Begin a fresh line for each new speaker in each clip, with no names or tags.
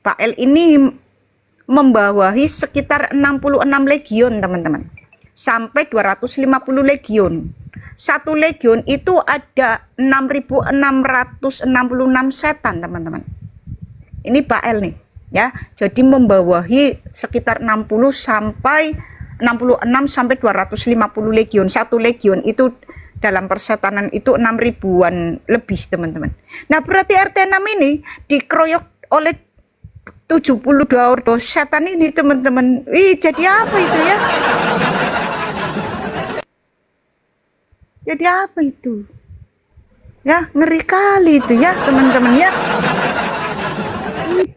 Baal ini membawahi sekitar 66 legion, teman-teman. Sampai 250 legion. Satu legion itu ada 6.666 setan, teman-teman. Ini Baal nih, ya. Jadi membawahi sekitar 66 sampai 250 legion. Satu legion itu dalam persetanan itu 6 ribuan lebih, teman-teman. Nah, berarti RT6 ini dikeroyok oleh 72 ordo setan ini, teman-teman. Jadi apa itu ya? Jadi apa itu? Ya, ngeri kali itu ya, teman-teman ya.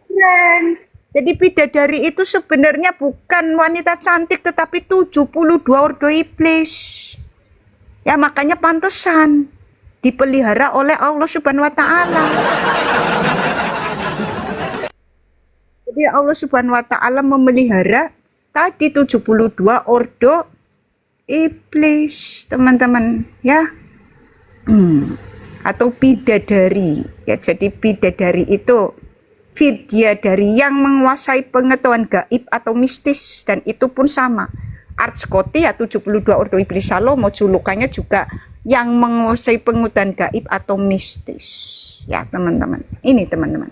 Keren. Jadi bidadari itu sebenarnya bukan wanita cantik, tetapi 72 ordo iblis. Ya, makanya pantesan dipelihara oleh Allah Subhanahu wa Ta'ala. Jadi Allah Subhanahu wa Ta'ala memelihara tadi 72 ordo iblis, teman-teman, ya. Atau bidadari. Ya, jadi bidadari itu vidya dari yang menguasai pengetahuan gaib atau mistis, dan itu pun sama. Archkoti ya 72 ordo iblis Salomo julukannya juga yang menguasai pengetahuan gaib atau mistis. Ya, teman-teman. Ini, teman-teman.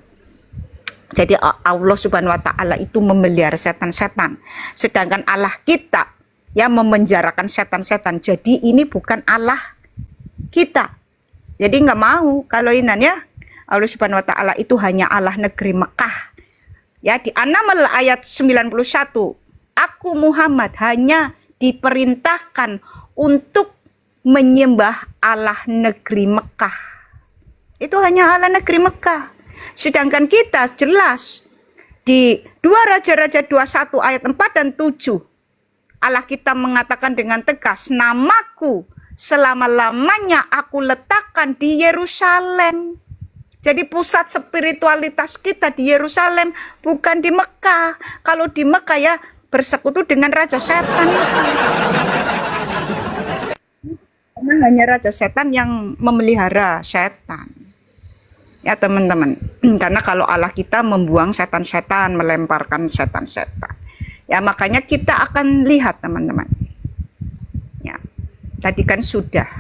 Jadi Allah Subhanahu wa Ta'ala itu memelihara setan-setan. Sedangkan Allah kita yang memenjarakan setan-setan. Jadi ini bukan Allah kita. Jadi nggak mau kalau inan ya. Allah Subhanahu wa Ta'ala itu hanya Allah negeri Mekah. Ya, di An-Naml ayat 91. Aku Muhammad hanya diperintahkan untuk menyembah Allah negeri Mekah. Itu hanya Allah negeri Mekah. Sedangkan kita jelas di 2 Raja-Raja 21 ayat 4 dan 7. Allah kita mengatakan dengan tegas, namaku selama-lamanya aku letakkan di Yerusalem. Jadi pusat spiritualitas kita di Yerusalem, bukan di Mekah. Kalau di Mekah ya bersekutu dengan raja setan. Karena hanya raja setan yang memelihara setan. Ya, teman-teman. Karena kalau Allah kita membuang setan-setan, melemparkan setan-setan. Ya, makanya kita akan lihat, teman-teman. Ya. Tadi kan sudah.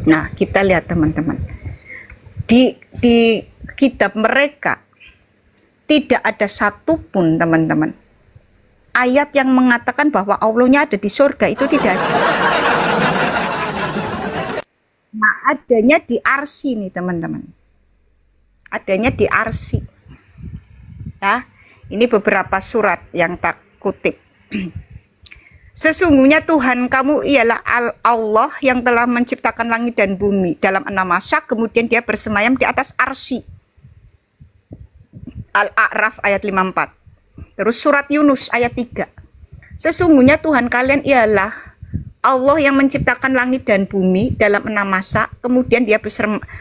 Nah, kita lihat, teman-teman. Di kitab mereka tidak ada satupun, teman-teman, ayat yang mengatakan bahwa Allahnya ada di surga. Itu tidak ada. Nah, adanya di Arsy nih, teman-teman. Adanya di Arsy. Ya, ini beberapa surat yang tak kutip. Sesungguhnya Tuhan kamu ialah Allah yang telah menciptakan langit dan bumi dalam 6 masa, kemudian dia bersemayam di atas Arsy. Al-A'raf ayat 54. Terus surat Yunus ayat 3. Sesungguhnya Tuhan kalian ialah Allah yang menciptakan langit dan bumi dalam 6 masa, kemudian dia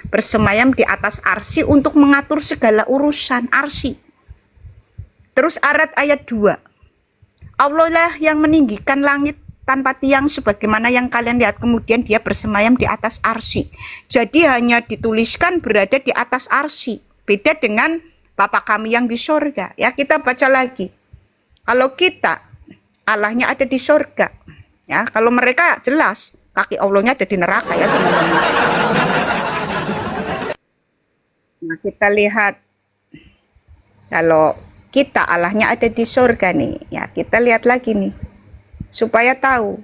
bersemayam di atas Arsy untuk mengatur segala urusan Arsy. Terus ayat 2. Allah lah yang meninggikan langit tanpa tiang sebagaimana yang kalian lihat, kemudian dia bersemayam di atas Arsy. Jadi hanya dituliskan berada di atas Arsy. Beda dengan Bapa kami yang di surga. Ya, kita baca lagi. Kalau kita, Allahnya ada di surga. Ya, kalau mereka jelas kaki Allahnya ada di neraka, ya, teman-teman. Nah, kita lihat kalau kita Allahnya ada di surga nih. Ya, kita lihat lagi nih. Supaya tahu.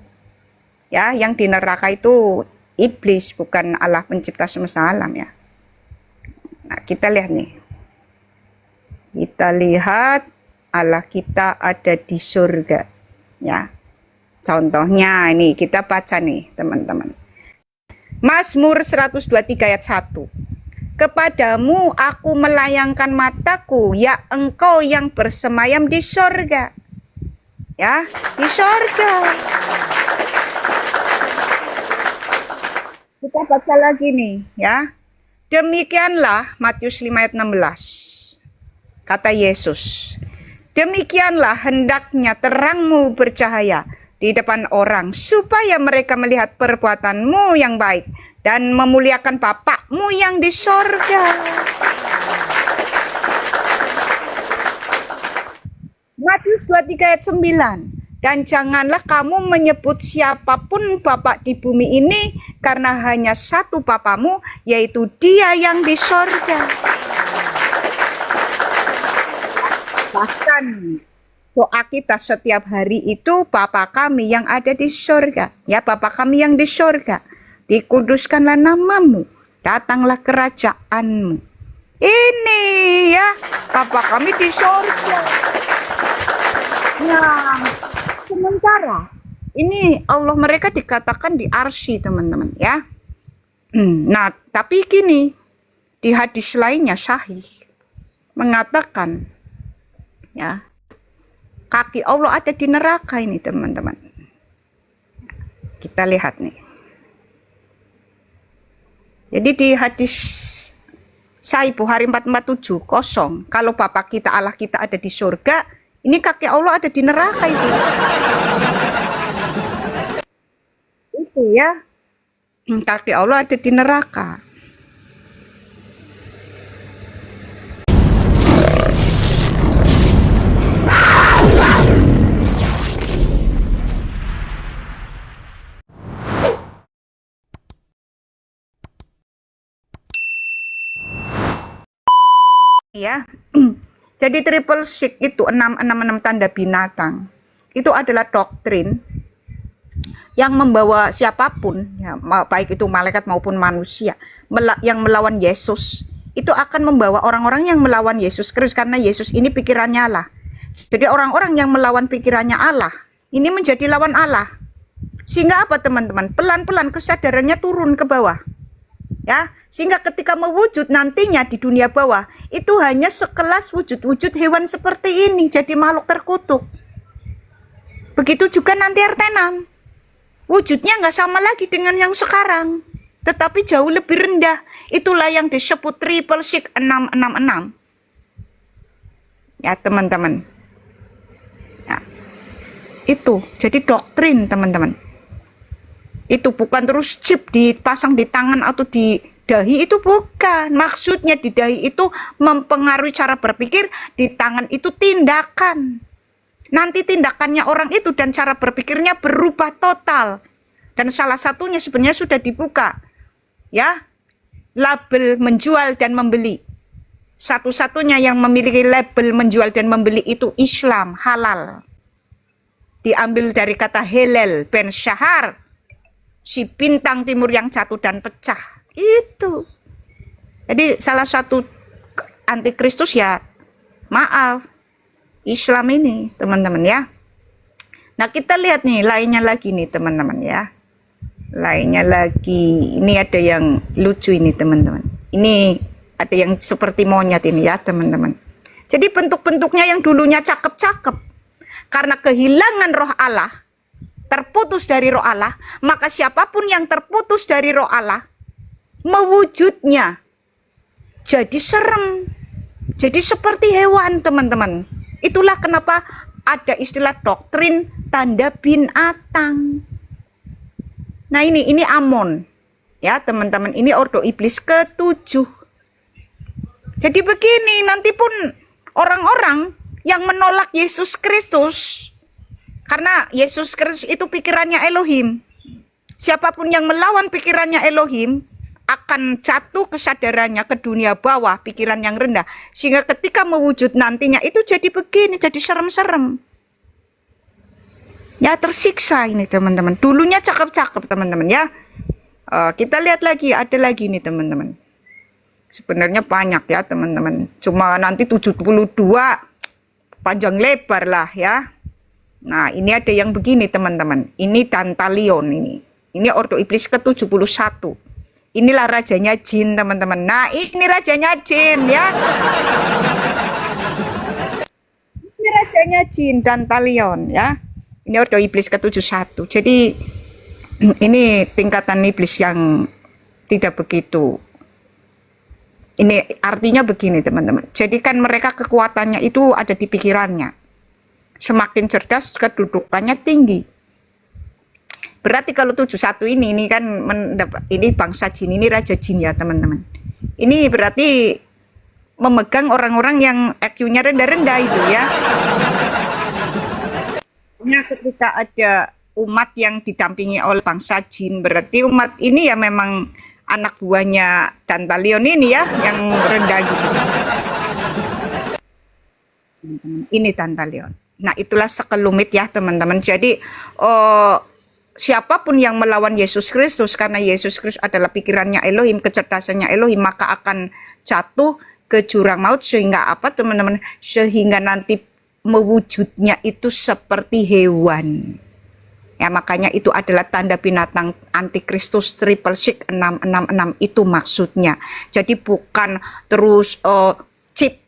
Ya, yang di neraka itu iblis, bukan Allah pencipta semesta alam, ya. Nah, kita lihat nih. Kita lihat Allah kita ada di surga, ya. Contohnya ini kita baca nih, teman-teman. Mazmur 123 ayat 1. Kepadamu aku melayangkan mataku, ya engkau yang bersemayam di surga. Ya, di surga. Kita baca lagi nih, ya. Demikianlah Matius 5 ayat 16. Kata Yesus, demikianlah hendaknya terangmu bercahaya di depan orang, supaya mereka melihat perbuatanmu yang baik dan memuliakan Bapakmu yang di sorga. Matius 23 ayat 9. Dan janganlah kamu menyebut siapapun Bapak di bumi ini, karena hanya satu Bapamu, yaitu Dia yang di sorga. Bahkan doa kita setiap hari itu, Bapa kami yang ada di sorga. Ya, Bapa kami yang di sorga, dikuduskanlah namamu, datanglah kerajaanmu. Ini ya, Bapa kami di sorga. Nah, sementara ini Allah mereka dikatakan di arsy, teman-teman ya. Nah, tapi gini, di hadis lainnya sahih mengatakan ya, kaki Allah ada di neraka ini, teman-teman. Kita lihat nih. Jadi di hadis Sahih Bukhari 447 kosong, kalau Bapa kita Allah kita ada di surga, ini kaki Allah ada di neraka itu. Itu ya. Kaki Allah ada di neraka. Ya. Jadi triple six itu 666 tanda binatang. Itu adalah doktrin yang membawa siapapun, ya, baik itu malaikat maupun manusia, yang melawan Yesus. Itu akan membawa orang-orang yang melawan Yesus Kristus, karena Yesus ini pikirannya Allah. Jadi orang-orang yang melawan pikirannya Allah, ini menjadi lawan Allah. Sehingga apa, teman-teman? Pelan-pelan kesadarannya turun ke bawah. Ya, sehingga ketika mewujud nantinya di dunia bawah, itu hanya sekelas wujud-wujud hewan seperti ini, jadi makhluk terkutuk. Begitu juga nanti RT6. Wujudnya nggak sama lagi dengan yang sekarang, tetapi jauh lebih rendah. Itulah yang disebut triple six 666. Ya, teman-teman. Ya, itu jadi doktrin, teman-teman. Itu bukan terus chip dipasang di tangan atau di dahi, itu bukan. Maksudnya di dahi itu mempengaruhi cara berpikir, di tangan itu tindakan. Nanti tindakannya orang itu dan cara berpikirnya berubah total. Dan salah satunya sebenarnya sudah dibuka. Ya, label menjual dan membeli. Satu-satunya yang memiliki label menjual dan membeli itu Islam, halal. Diambil dari kata Helal ben Syahar, si bintang timur yang jatuh dan pecah. Itu. Jadi salah satu antikristus ya, maaf, Islam ini, teman-teman ya. Nah, kita lihat nih lainnya lagi nih, teman-teman ya. Lainnya lagi, ini ada yang lucu ini, teman-teman. Ini ada yang seperti monyet ini ya, teman-teman. Jadi bentuk-bentuknya yang dulunya cakep-cakep, karena kehilangan roh Allah, terputus dari roh Allah, maka siapapun yang terputus dari roh Allah, mewujudnya jadi serem, jadi seperti hewan, teman-teman. Itulah kenapa ada istilah doktrin tanda binatang. Nah, ini Amon, ya teman-teman, ini ordo iblis ke-7. Jadi begini, nanti pun orang-orang yang menolak Yesus Kristus, karena Yesus Kristus itu pikirannya Elohim. Siapapun yang melawan pikirannya Elohim akan jatuh kesadarannya ke dunia bawah, pikiran yang rendah. Sehingga ketika mewujud nantinya itu jadi begini, jadi serem-serem. Ya, tersiksa ini, teman-teman. Dulunya cakep-cakep, teman-teman ya. Kita lihat lagi, ada lagi nih, teman-teman. Sebenarnya banyak ya, teman-teman. Cuma nanti 72 panjang lebar lah ya. Nah, ini ada yang begini, teman-teman. Ini Dantalion ini. Ini ordo iblis ke-71. Inilah rajanya jin, teman-teman. Nah, ini rajanya jin ya. Ini rajanya jin, Dantalion ya. Ini ordo iblis ke-71. Jadi ini tingkatan iblis yang tidak begitu. Ini artinya begini, teman-teman. Jadi kan mereka kekuatannya itu ada di pikirannya. Semakin cerdas, kedudukannya tinggi. Berarti kalau 71 ini kan ini bangsa jin, ini raja jin ya teman-teman. Ini berarti memegang orang-orang yang IQ-nya rendah-rendah itu ya. Nah, ketika ada umat yang didampingi oleh bangsa jin, berarti umat ini ya memang anak buahnya Dantalion ini ya, yang rendah gitu. Ini Dantalion. Nah, itulah sekelumit ya teman-teman. Jadi siapapun yang melawan Yesus Kristus, karena Yesus Kristus adalah pikirannya Elohim, kecerdasannya Elohim, maka akan jatuh ke jurang maut. Sehingga apa teman-teman? Sehingga nanti mewujudnya itu seperti hewan. Ya, makanya itu adalah tanda binatang antikristus 666 itu maksudnya. Jadi bukan terus chip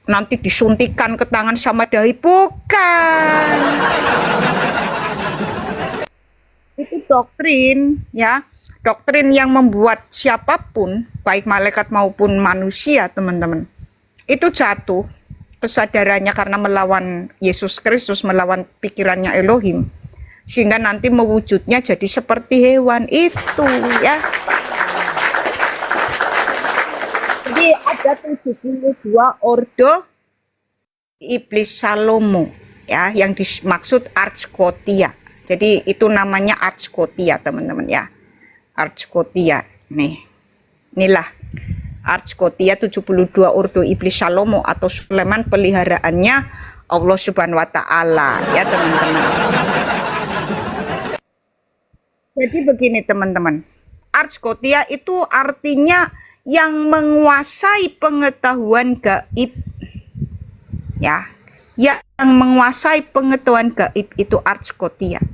nanti disuntikan ke tangan sama dahi, bukan. Itu doktrin ya, doktrin yang membuat siapapun baik malaikat maupun manusia teman-teman itu jatuh kesadarannya karena melawan Yesus Kristus, melawan pikirannya Elohim, sehingga nanti mewujudnya jadi seperti hewan itu ya. Jadi ada 72 ordo iblis Salomo ya, yang dimaksud Archkotia. Jadi itu namanya Archkotia teman-teman ya. Archkotia nih. Inilah Archkotia 72 ordo iblis Salomo atau Sulaiman peliharaannya Allah Subhanahu wa taala ya teman-teman. Jadi begini teman-teman. Archkotia itu artinya yang menguasai pengetahuan gaib. Ya. Yang menguasai pengetahuan gaib itu Archkotia.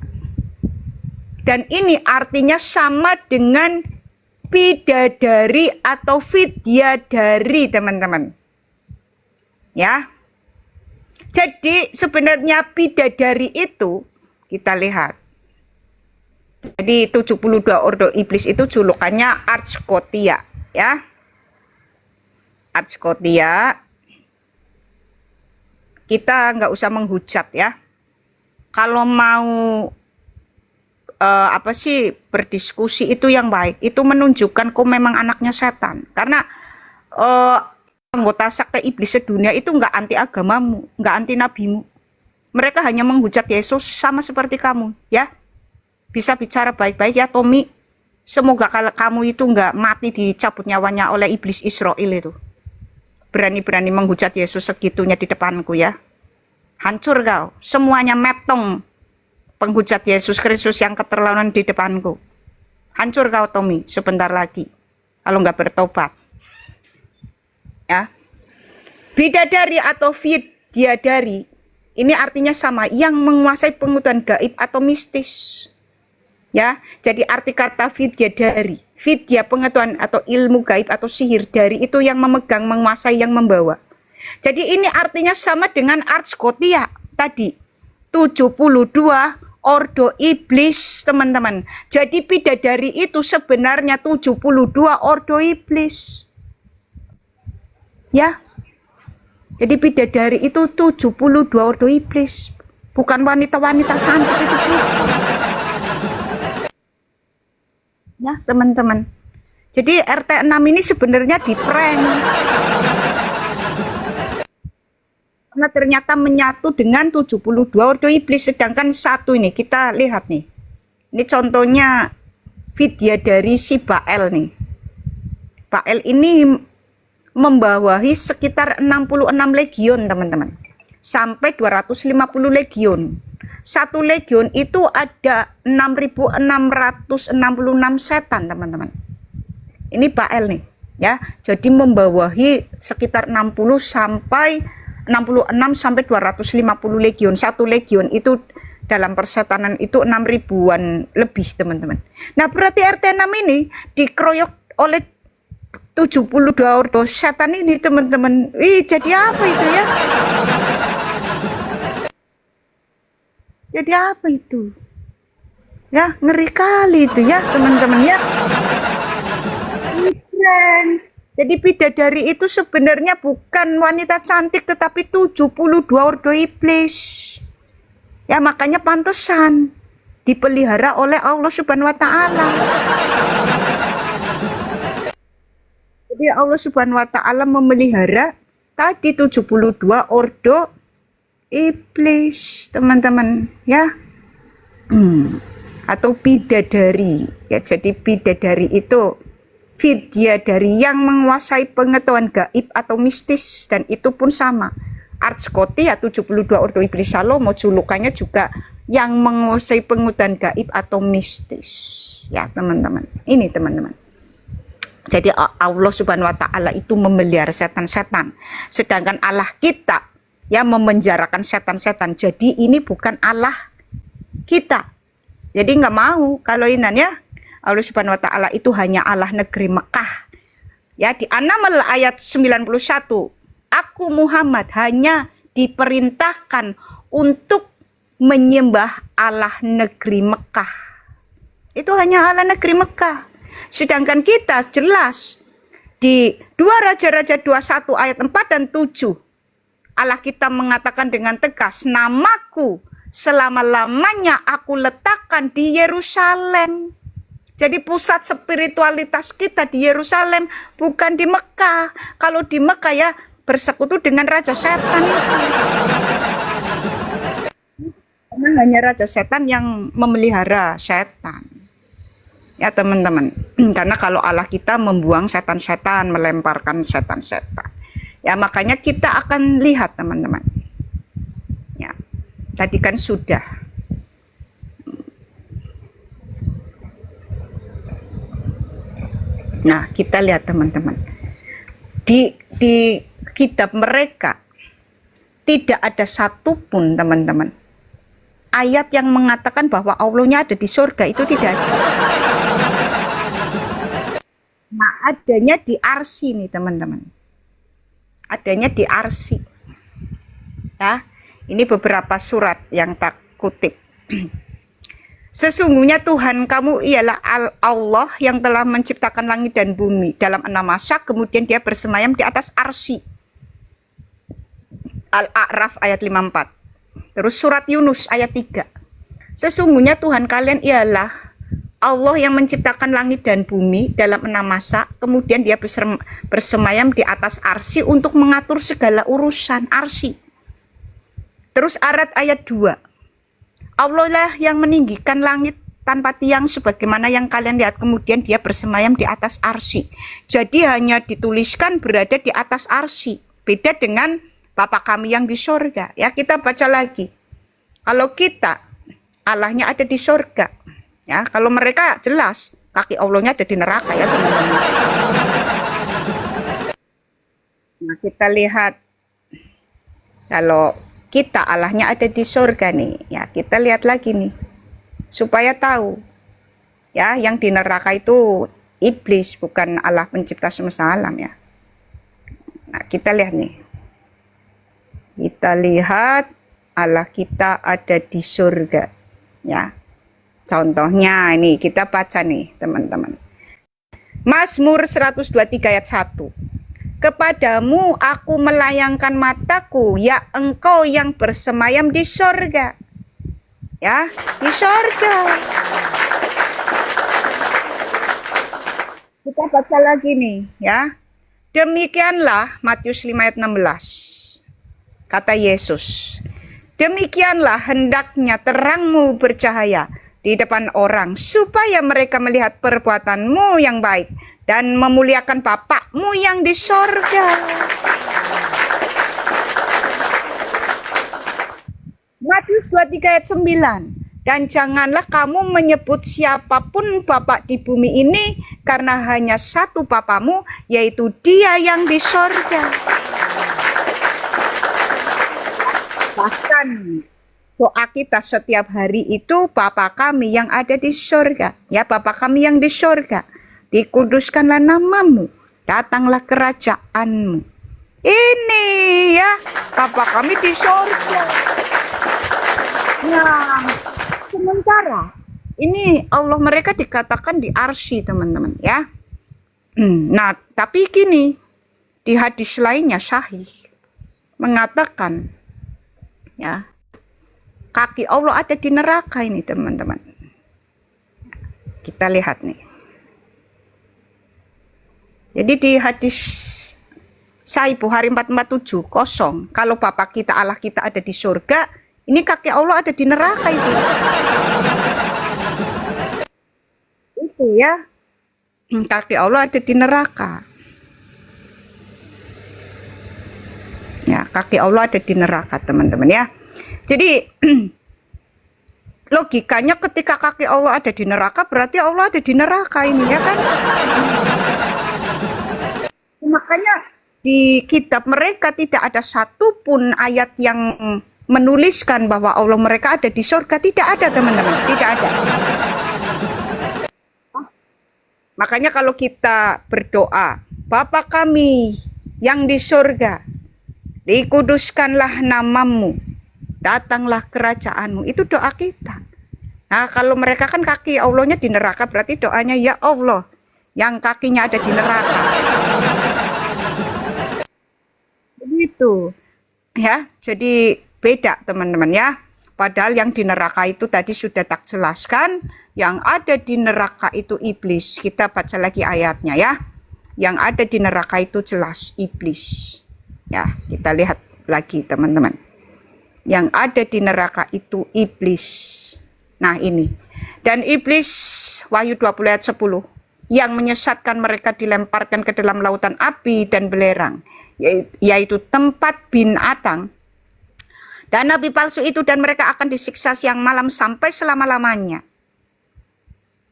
Dan ini artinya sama dengan bidadari atau vidyadari teman-teman ya. Jadi sebenarnya bidadari itu kita lihat, jadi 72 ordo iblis itu julukannya Archkotia ya. Archkotia kita nggak usah menghujat ya. Kalau mau apa sih berdiskusi itu yang baik, itu menunjukkan kau memang anaknya setan. Karena anggota sekte iblis sedunia itu nggak anti agamamu, nggak anti nabimu. Mereka hanya menghujat Yesus sama seperti kamu ya. Bisa bicara baik-baik ya Tommy. Semoga kalau kamu itu nggak mati dicabut nyawanya oleh iblis Israel itu. Berani-berani menghujat Yesus segitunya di depanku ya. Hancur kau, semuanya metong. Penghujat Yesus Kristus yang keterlaluan di depanku. Hancur kau Tommy sebentar lagi kalau nggak bertobat ya. Bidadari atau vidyadari ini artinya sama, yang menguasai pengetahuan gaib atau mistis ya. Jadi arti kata vidyadari, vidya pengetahuan atau ilmu gaib atau sihir, dari itu yang memegang, menguasai, yang membawa. Jadi ini artinya sama dengan Archkotia tadi 72 ordo iblis teman-teman. Jadi bidadari itu sebenarnya 72 ordo iblis ya. Jadi bidadari itu 72 ordo iblis, bukan wanita-wanita cantik itu ya teman-teman. Jadi RT6 ini sebenarnya diprank karena ternyata menyatu dengan 72 ordo iblis. Sedangkan satu ini kita lihat nih, ini contohnya vidya dari si Bael nih. Bael ini membawahi sekitar 66 legion teman-teman, sampai 250 legion. Satu legion itu ada 6.666 setan teman-teman. Ini Bael nih ya. Jadi membawahi sekitar 66 sampai 250 legion. Satu legion itu dalam persetanan itu 6.000-an lebih teman-teman. Nah berarti RT6 ini dikeroyok oleh 72 ordo setan ini teman-teman. Jadi apa itu ya? Jadi apa itu? Ya ngeri kali itu ya teman-teman ya. Jadi bidadari itu sebenarnya bukan wanita cantik, tetapi 72 ordo iblis. Ya makanya pantesan dipelihara oleh Allah Subhanahu wa taala. Jadi Allah Subhanahu wa taala memelihara tadi 72 ordo iblis, teman-teman, ya. Atau bidadari, ya. Jadi bidadari itu vidya dari yang menguasai pengetahuan gaib atau mistis, dan itu pun sama. Archkoti ya 72 ordo iblis Salomo, julukannya juga yang menguasai pengetahuan gaib atau mistis, ya teman-teman. Ini teman-teman. Jadi Allah Subhanahu wa taala itu memelihara setan-setan, sedangkan Allah kita ya memenjarakan setan-setan. Jadi ini bukan Allah kita. Jadi nggak mau kalau ini ya. Allah Subhanahu wa taala itu hanya Allah negeri Mekah. Ya, di An-Naml ayat 91, aku Muhammad hanya diperintahkan untuk menyembah Allah negeri Mekah. Itu hanya Allah negeri Mekah. Sedangkan kita jelas di 2 Raja-Raja 21 ayat 4 dan 7, Allah kita mengatakan dengan tegas, namaku selama-lamanya aku letakkan di Yerusalem. Jadi pusat spiritualitas kita di Yerusalem, bukan di Mekah. Kalau di Mekah ya bersekutu dengan raja setan itu. Karena hanya raja setan yang memelihara setan. Ya teman-teman, karena kalau Allah kita membuang setan-setan, melemparkan setan-setan. Ya makanya kita akan lihat teman-teman. Ya, tadi kan sudah. Nah, kita lihat teman-teman. Di kitab mereka tidak ada satupun teman-teman ayat yang mengatakan bahwa Allahnya ada di surga, itu tidak ada. Nah, adanya di Arsy nih teman-teman. Adanya di Arsy. Ya, ini beberapa surat yang tak kutip. Sesungguhnya Tuhan kamu ialah Allah yang telah menciptakan langit dan bumi dalam 6 masa, kemudian dia bersemayam di atas Arsy. Al-A'raf ayat 54. Terus surat Yunus ayat 3. Sesungguhnya Tuhan kalian ialah Allah yang menciptakan langit dan bumi dalam 6 masa, kemudian dia bersemayam di atas Arsy untuk mengatur segala urusan Arsy. Terus ayat 2. Allah lah yang meninggikan langit tanpa tiang sebagaimana yang kalian lihat, kemudian dia bersemayam di atas Arsy. Jadi hanya dituliskan berada di atas Arsy. Beda dengan Bapa kami yang di surga. Ya, kita baca lagi. Kalau kita, Allahnya ada di surga. Ya, kalau mereka jelas kaki Allahnya ada di neraka ya teman-teman. Nah, kita lihat kalau kita Allahnya ada di surga nih. Ya, kita lihat lagi nih. Supaya tahu. Ya, yang di neraka itu iblis, bukan Allah pencipta semesta alam ya. Nah, kita lihat nih. Kita lihat Allah kita ada di surga. Ya. Contohnya ini kita baca nih teman-teman. Mazmur 123 ayat 1. Kepadamu aku melayangkan mataku, ya engkau yang bersemayam di surga. Ya, di surga. Kita baca lagi nih ya. Demikianlah Matius 5 ayat 16. Kata Yesus, demikianlah hendaknya terangmu bercahaya di depan orang, supaya mereka melihat perbuatanmu yang baik dan memuliakan Bapakmu yang di sorga. Matius 23 ayat 9. Dan janganlah kamu menyebut siapapun Bapak di bumi ini, karena hanya satu Bapamu, yaitu Dia yang di sorga. Bahkan doa kita setiap hari itu, Bapa kami yang ada di surga. Ya, Bapa kami yang di surga, dikuduskanlah namamu, datanglah kerajaanmu. Ini ya, Bapa kami di surga. Nah, sementara ini Allah mereka dikatakan di Arsy teman-teman ya. Nah, tapi gini, di hadis lainnya sahih mengatakan ya, kaki Allah ada di neraka ini teman-teman. kita lihat nih. Jadi di hadis Sahih Bukhari 447 kosong, kalau Bapa kita Allah kita ada di surga, ini kaki Allah ada di neraka itu. Itu ya, kaki Allah ada di neraka. Ya, kaki Allah ada di neraka, teman-teman ya. Jadi logikanya ketika kaki Allah ada di neraka, berarti Allah ada di neraka ini ya kan. Makanya di kitab mereka tidak ada satupun ayat yang menuliskan bahwa Allah mereka ada di surga. Tidak ada, teman-teman, tidak ada. Makanya kalau kita berdoa, Bapa kami yang di surga, dikuduskanlah namamu, datanglah kerajaanmu. Itu doa kita. Nah, kalau mereka kan kaki Allahnya di neraka, berarti doanya ya Allah yang kakinya ada di neraka. Begitu. Ya, jadi beda, teman-teman ya. Padahal yang di neraka itu tadi sudah tak jelaskan, yang ada di neraka itu iblis. Kita baca lagi ayatnya ya. Yang ada di neraka itu jelas iblis. Ya, kita lihat lagi, teman-teman. Yang ada di neraka itu iblis. Nah, ini. Dan iblis, Wahyu 20 ayat 10, yang menyesatkan mereka dilemparkan ke dalam lautan api dan belerang, yaitu tempat binatang dan nabi palsu itu, dan mereka akan disiksa siang malam sampai selama-lamanya.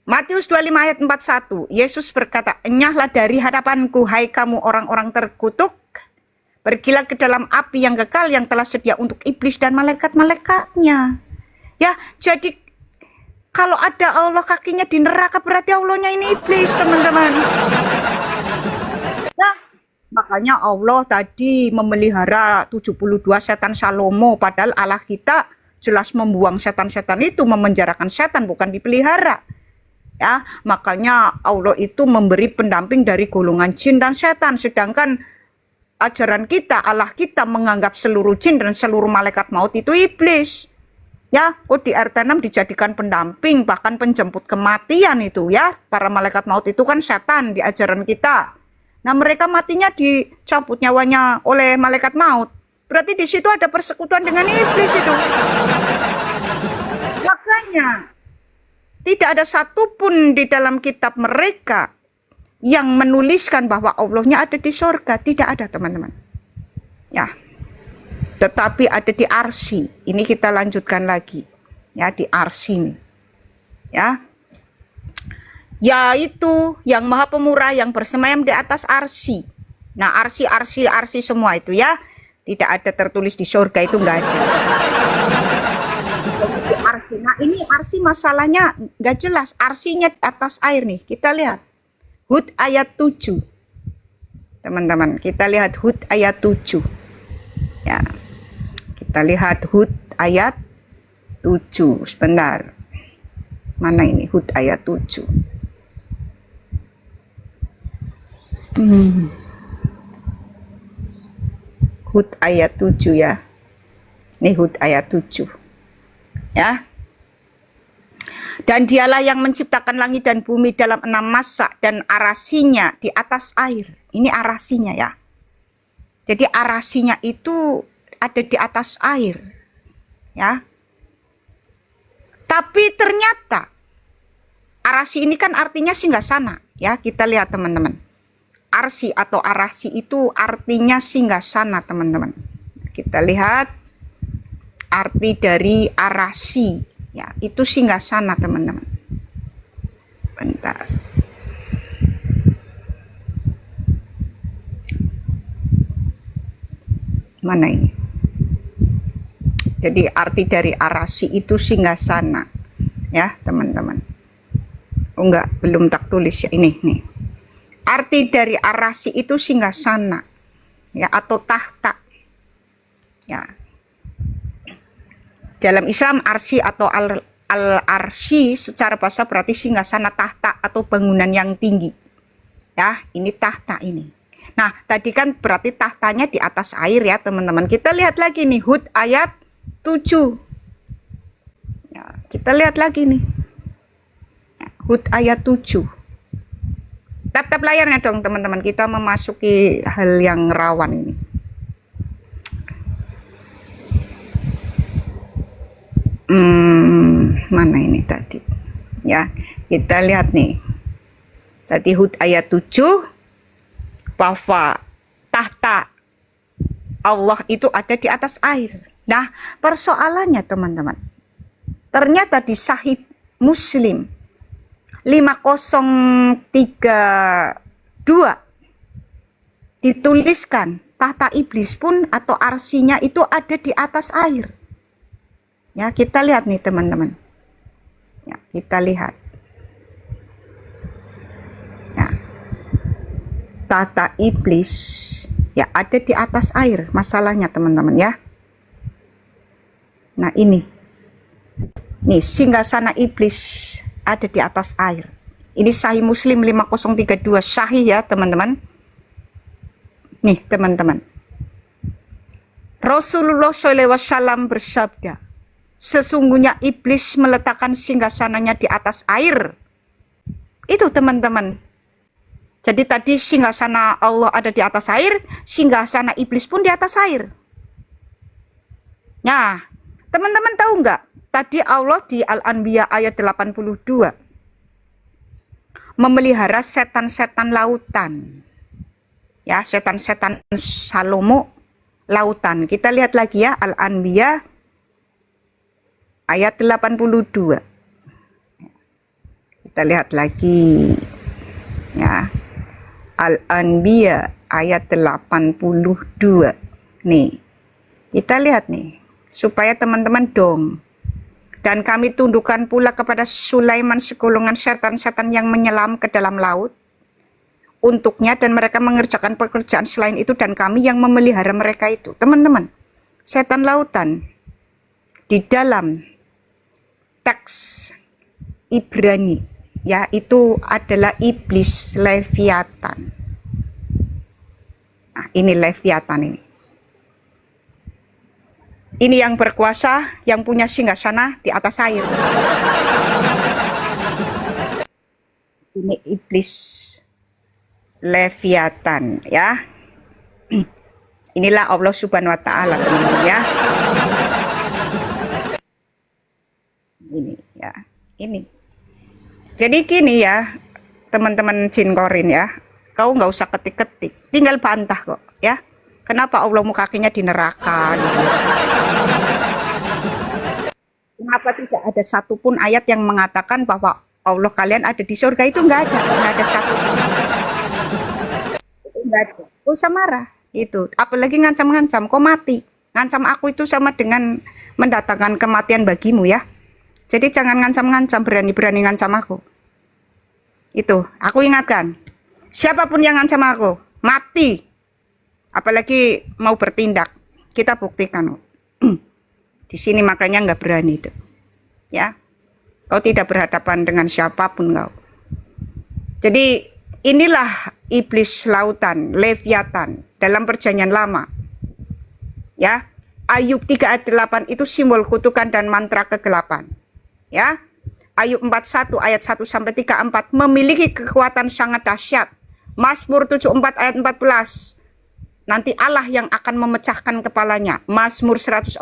Matius 25 ayat 41, Yesus berkata, enyahlah dari hadapanku, hai kamu orang-orang terkutuk, pergilah ke dalam api yang kekal yang telah sedia untuk iblis dan malaikat-malaikatnya. Ya, jadi kalau ada Allah kakinya di neraka, berarti Allahnya ini iblis, teman-teman. Nah, makanya Allah tadi memelihara 72 setan Salomo, padahal Allah kita jelas membuang setan-setan itu, memenjarakan setan, bukan dipelihara. Ya, makanya Allah itu memberi pendamping dari golongan jin dan setan, sedangkan ajaran kita, Allah kita menganggap seluruh jin dan seluruh malaikat maut itu iblis. Ya, di RT 6 dijadikan pendamping, bahkan penjemput kematian itu ya. Para malaikat maut itu kan setan di ajaran kita. Nah, mereka matinya dicabut nyawanya oleh malaikat maut. Berarti di situ ada persekutuan dengan iblis itu. Makanya tidak ada satupun di dalam kitab mereka yang menuliskan bahwa Allahnya ada di surga. Tidak ada, teman-teman. Ya. Tetapi ada di Arsy. Ini kita lanjutkan lagi. Ya, di Arsy ini. Ya. Yaitu yang Maha Pemurah yang bersemayam di atas Arsy. Nah, Arsy semua itu ya. Tidak ada tertulis di surga, itu enggak ada. Di Arsy. Nah, ini Arsy masalahnya enggak jelas. Arsinya di atas air nih. Kita lihat. Hud ayat 7. Teman-teman, kita lihat Hud ayat 7. Ya. Kita lihat Hud ayat 7. Sebentar. Mana ini Hud ayat 7? Hud ayat 7 ya. Ini Hud ayat 7. Ya. Dan dialah yang menciptakan langit dan bumi dalam 6 masa dan arasinya di atas air. Ini arasinya ya. Jadi arasinya itu ada di atas air, ya. Tapi ternyata arasi ini kan artinya singgasana, ya. Kita lihat, teman-teman. Arsy atau arasi itu artinya singgasana, teman-teman. Kita lihat arti dari arasi, ya. Itu singgasana, teman-teman. Bentar. Mana ini? Jadi arti dari arasi itu singgasana, ya teman-teman. Oh enggak, belum tak tulis ya, ini nih. Arti dari arasi itu singgasana, ya, atau tahta, ya. Dalam Islam arsy atau al-arsy secara bahasa berarti singgasana, tahta atau bangunan yang tinggi, ya. Ini tahta ini. Nah, tadi kan berarti tahtanya di atas air ya teman-teman. Kita lihat lagi nih Hud ayat 7. Ya, kita lihat lagi nih. Ya, Hud ayat 7. Tap-tap layarnya dong teman-teman, kita memasuki hal yang rawan ini. Mana ini tadi? Ya, kita lihat nih. Tadi Hud ayat 7, bahwa tahta Allah itu ada di atas air. Nah, persoalannya teman-teman, ternyata di Sahih Muslim 5032 dituliskan tahta iblis pun atau arsinya itu ada di atas air. Ya, kita lihat nih teman-teman. Ya, kita lihat. Ya. Tahta iblis ya ada di atas air masalahnya teman-teman ya. Nah, ini. Nih, singgasana iblis ada di atas air. Ini Sahih Muslim 5032 sahih ya, teman-teman. Nih, teman-teman. Rasulullah SAW bersabda, sesungguhnya iblis meletakkan singgasananya di atas air. Itu teman-teman. Jadi tadi singgasana Allah ada di atas air, singgasana iblis pun di atas air. Nah, teman-teman tahu nggak? Tadi Allah di Al-Anbiya ayat 82 memelihara setan-setan lautan. Ya, setan-setan Salomo lautan. Kita lihat lagi ya, Al-Anbiya ayat 82. Kita lihat lagi. Ya. Al-Anbiya ayat 82. Nih. Kita lihat nih, supaya teman-teman dong. Dan kami tundukkan pula kepada Sulaiman segolongan setan-setan yang menyelam ke dalam laut untuknya, dan mereka mengerjakan pekerjaan selain itu, dan kami yang memelihara mereka itu. Teman-teman, setan lautan di dalam teks Ibrani ya itu adalah iblis Leviathan. Nah, ini Leviathan ini. Ini yang berkuasa, yang punya singgasana di atas air. Ini iblis Leviathan ya. Inilah Allah Subhanahu wa taala ya. Ini ya, ini. Jadi gini ya, teman-teman jin korin ya. Kau nggak usah ketik-ketik, tinggal bantah kok ya. Kenapa Allah kakinya di neraka gitu. Kenapa tidak ada satupun ayat yang mengatakan bahwa Allah kalian ada di surga? Itu nggak ada satupun. Nggak ada. Usah marah itu, apalagi ngancam-ngancam, kok mati. Ngancam aku itu sama dengan mendatangkan kematian bagimu ya. Jadi jangan ngancam-ngancam, berani-berani ngancam aku. Itu, aku ingatkan, siapapun yang ngancam aku, mati. Apalagi mau bertindak, kita buktikan. Di sini makanya nggak berani itu. Ya, kau tidak berhadapan dengan siapapun kau. Jadi inilah iblis lautan, Leviathan dalam perjanjian lama. Ya, Ayub 3 ayat 8 itu simbol kutukan dan mantra kegelapan. Ya, Ayub 41 ayat 1 sampai 34 memiliki kekuatan sangat dahsyat. Mazmur 74 ayat 14. Nanti Allah yang akan memecahkan kepalanya. Mazmur 104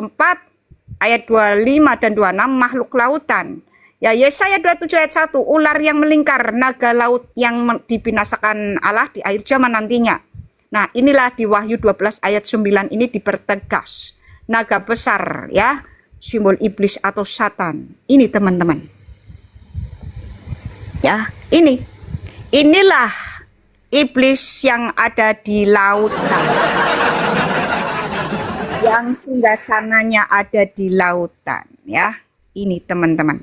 ayat 25 dan 26 makhluk lautan. Ya, Yesaya 27 ayat 1 ular yang melingkar, naga laut yang dibinasakan Allah di akhir zaman nantinya. Nah, inilah di Wahyu 12 ayat 9 ini dipertegas. Naga besar ya, simbol iblis atau satan. Ini teman-teman. Ya, ini. Inilah iblis yang ada di lautan. Yang singgasananya ada di lautan ya. Ini teman-teman.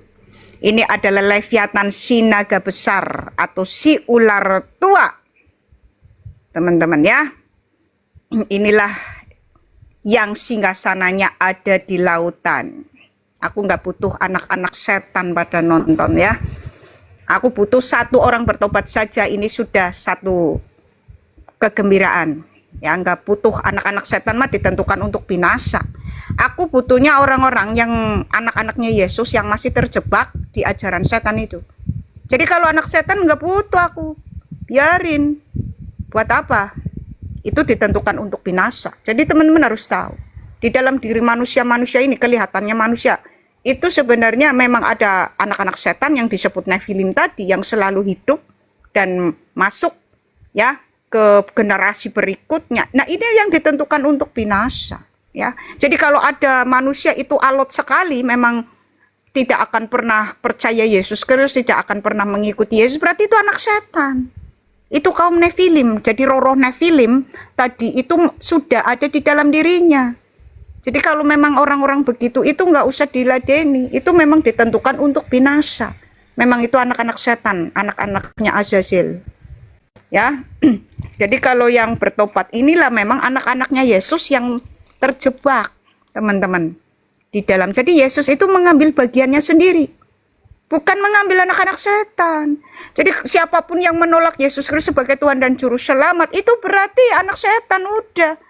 Ini adalah Leviathan, si naga besar atau si ular tua. Teman-teman ya. Inilah yang singgasananya ada di lautan. Aku nggak butuh anak-anak setan pada nonton ya. Aku butuh satu orang bertobat saja, ini sudah satu kegembiraan. Ya, nggak butuh anak-anak setan mah ditentukan untuk binasa. Aku butuhnya orang-orang yang anak-anaknya Yesus yang masih terjebak di ajaran setan itu. Jadi kalau anak setan nggak butuh aku, biarin. Buat apa? Itu ditentukan untuk binasa. Jadi teman-teman harus tahu, di dalam diri manusia-manusia ini, kelihatannya manusia, itu sebenarnya memang ada anak-anak setan yang disebut Nephilim tadi, yang selalu hidup dan masuk ya ke generasi berikutnya. Nah, ini yang ditentukan untuk binasa. Ya, jadi kalau ada manusia itu alot sekali, memang tidak akan pernah percaya Yesus Kristus, tidak akan pernah mengikuti Yesus, berarti itu anak setan. Itu kaum Nephilim. Jadi roh-roh Nephilim tadi itu sudah ada di dalam dirinya. Jadi kalau memang orang-orang begitu, itu nggak usah diladeni. Itu memang ditentukan untuk binasa. Memang itu anak-anak setan, anak-anaknya Azazel. Ya, jadi kalau yang bertobat inilah memang anak-anaknya Yesus yang terjebak, teman-teman, di dalam. Jadi Yesus itu mengambil bagiannya sendiri, bukan mengambil anak-anak setan. Jadi siapapun yang menolak Yesus Kristus sebagai Tuhan dan Juru Selamat, itu berarti anak setan udah.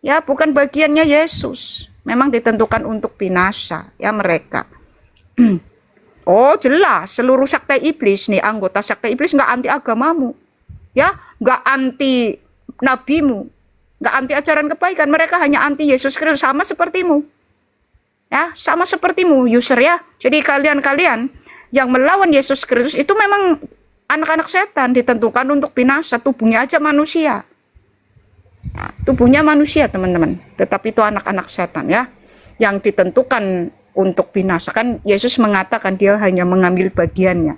Ya, bukan bagiannya Yesus. Memang ditentukan untuk binasa, ya mereka. Oh jelas, seluruh sekte iblis nih, anggota sekte iblis nggak anti agamamu. Ya, nggak anti nabimu, nggak anti ajaran kebaikan. Mereka hanya anti Yesus Kristus, sama sepertimu. Ya, sama sepertimu, user ya. Jadi kalian-kalian yang melawan Yesus Kristus itu memang anak-anak setan, ditentukan untuk binasa. Tubuhnya aja manusia. Ya, tubuhnya manusia, teman-teman. Tetapi itu anak-anak setan ya, yang ditentukan untuk binasa. Kan Yesus mengatakan dia hanya mengambil bagiannya.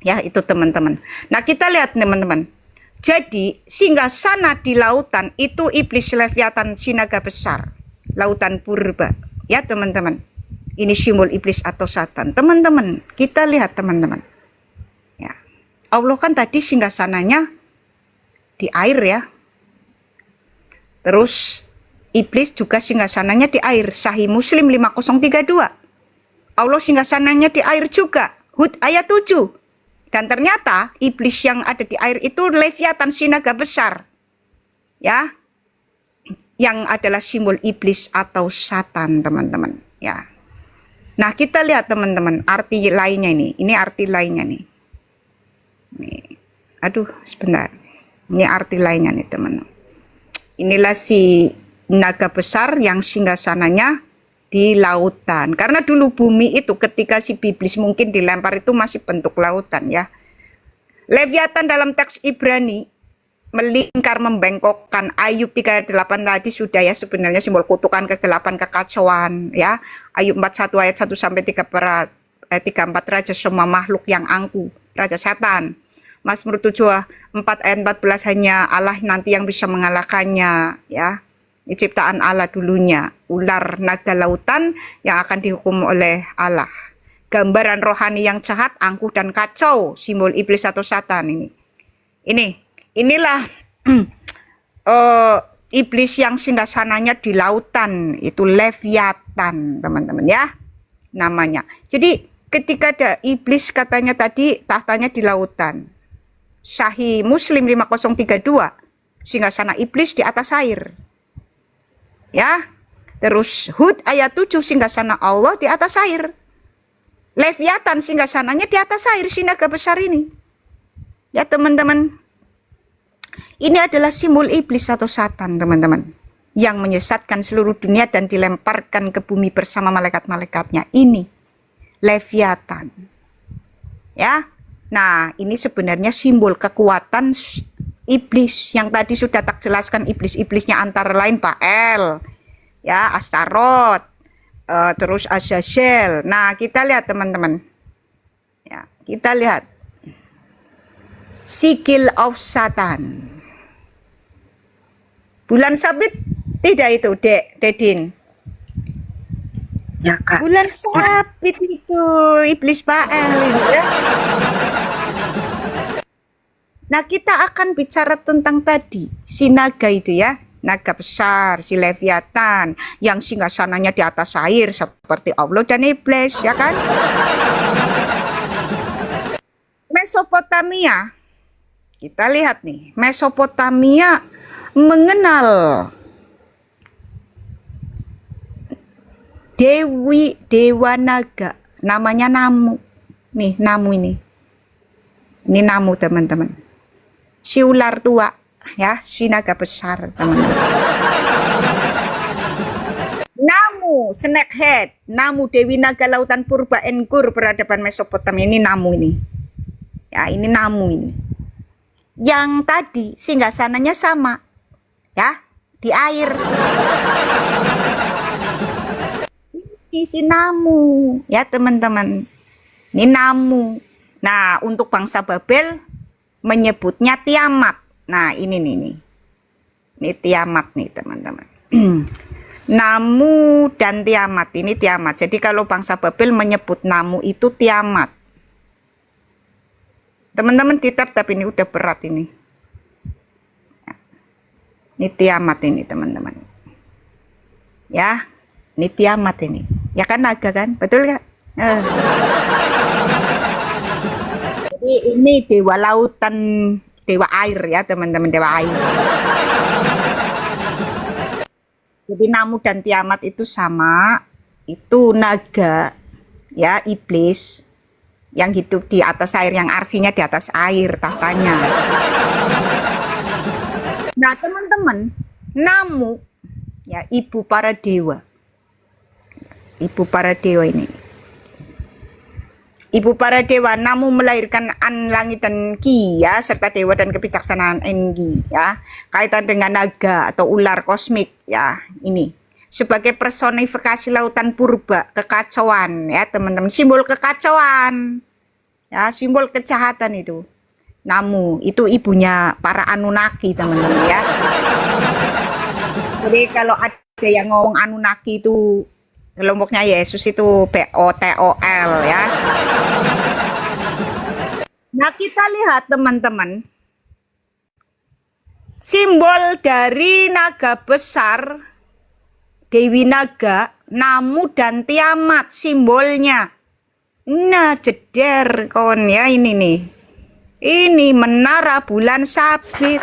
Ya, itu teman-teman. Nah, kita lihat teman-teman. Jadi, singgasana di lautan itu iblis Leviathan sinaga besar. Lautan purba. Ya, teman-teman. Ini simbol iblis atau Satan. Teman-teman, kita lihat teman-teman. Ya. Allah kan tadi singgasananya di air ya. Terus iblis juga singgasananya di air. Sahih Muslim 5032. Allah singgasananya di air juga. Hud ayat 7. Dan ternyata iblis yang ada di air itu Leviathan sinaga besar. Ya. Yang adalah simbol iblis atau Satan, teman-teman. Ya. Nah, kita lihat teman-teman arti lainnya ini. Ini arti lainnya nih. Nih. Aduh, sebentar. Ini arti lainnya nih, teman-teman. Inilah si naga besar yang singgasananya di lautan. Karena dulu bumi itu ketika si iblis mungkin dilempar itu masih bentuk lautan ya. Leviathan dalam teks Ibrani melingkar membengkokkan. Ayub 38 tadi sudah ya, sebenarnya simbol kutukan, kegelapan, kekacauan ya. Ayub 41 ayat 1 sampai 34 raja semua makhluk yang angkuh, raja setan. Mazmur 74 ayat 14 hanya Allah nanti yang bisa mengalahkannya ya. Ini ciptaan Allah dulunya, ular naga lautan yang akan dihukum oleh Allah. Gambaran rohani yang jahat, angkuh dan kacau, simbol iblis atau Satan ini. Inilah iblis yang singgasananya di lautan, itu Leviathan, teman-teman ya, namanya. Jadi ketika ada iblis katanya tadi tahtanya di lautan. Sahih Muslim 5032, singgasana iblis di atas air. Ya, terus Hud ayat 7 singgasana Allah di atas air. Leviathan singgasananya di atas air, sinaga besar ini. Ya teman-teman, ini adalah simbol iblis atau Satan teman-teman, yang menyesatkan seluruh dunia dan dilemparkan ke bumi bersama malaikat-malaikatnya. Ini Leviathan. Ya, nah ini sebenarnya simbol kekuatan iblis yang tadi sudah tak jelaskan. Iblis-iblisnya antara lain Baal, ya, Astaroth, terus Azazel. Nah, kita lihat teman-teman. Ya, kita lihat Sigil of Satan. Bulan sabit tidak itu, Dedin?
Ya, Kak.
Bulan sabit itu iblis Baal ya. Nah, kita akan bicara tentang tadi, si naga itu ya, naga besar, si Leviathan, yang singgasananya di atas air, seperti Allah dan iblis, ya kan? Mesopotamia, kita lihat nih, Mesopotamia mengenal dewa naga, namanya Namu. Nih, namu ini. Ini namu, teman-teman. Si ular tua, ya, si naga besar, teman-teman. Namu, snakehead, namu Dewi Naga Lautan Purba Engur peradaban Mesopotamia. Ini namu ini. Ya, ini namu ini. Yang tadi singgasananya sama, ya, di air. Ini si namu, ya teman-teman. Ini namu. Nah, untuk bangsa Babel menyebutnya Tiamat. Nah, ini nih. Ini Tiamat nih, teman-teman. Namu dan Tiamat, ini Tiamat. Jadi kalau bangsa Babel menyebut Namu itu Tiamat. Teman-teman kitab, tapi ini udah berat ini. Ini Tiamat ini, teman-teman. Ya, ini Tiamat ini. Ya kan naga kan? Betul nggak? Jadi ini dewa lautan, dewa air ya, teman-teman, dewa air. Jadi Namu dan Tiamat itu sama, itu naga, ya, iblis yang hidup di atas air, yang arsinya di atas air tahtanya. Nah, teman-teman, Namu, ya, ibu para dewa. Ibu para dewa ini. Ibu para dewa, Namu melahirkan An, langit dan Ki, ya, serta dewa dan kebijaksanaan Engi, ya. Kaitan dengan naga atau ular kosmik, ya, ini. Sebagai personifikasi lautan purba, kekacauan, ya, teman-teman. Simbol kekacauan, ya, simbol kejahatan itu. Namu, itu ibunya para Anunnaki, teman-teman, ya. Jadi kalau ada yang ngomong Anunnaki itu kelompoknya Yesus, itu POTOL, ya. Nah, kita lihat teman-teman, simbol dari naga besar, Dewi Naga, Namu dan Tiamat simbolnya. Nah, jeder kon ya, ini nih. Ini menara bulan sabit.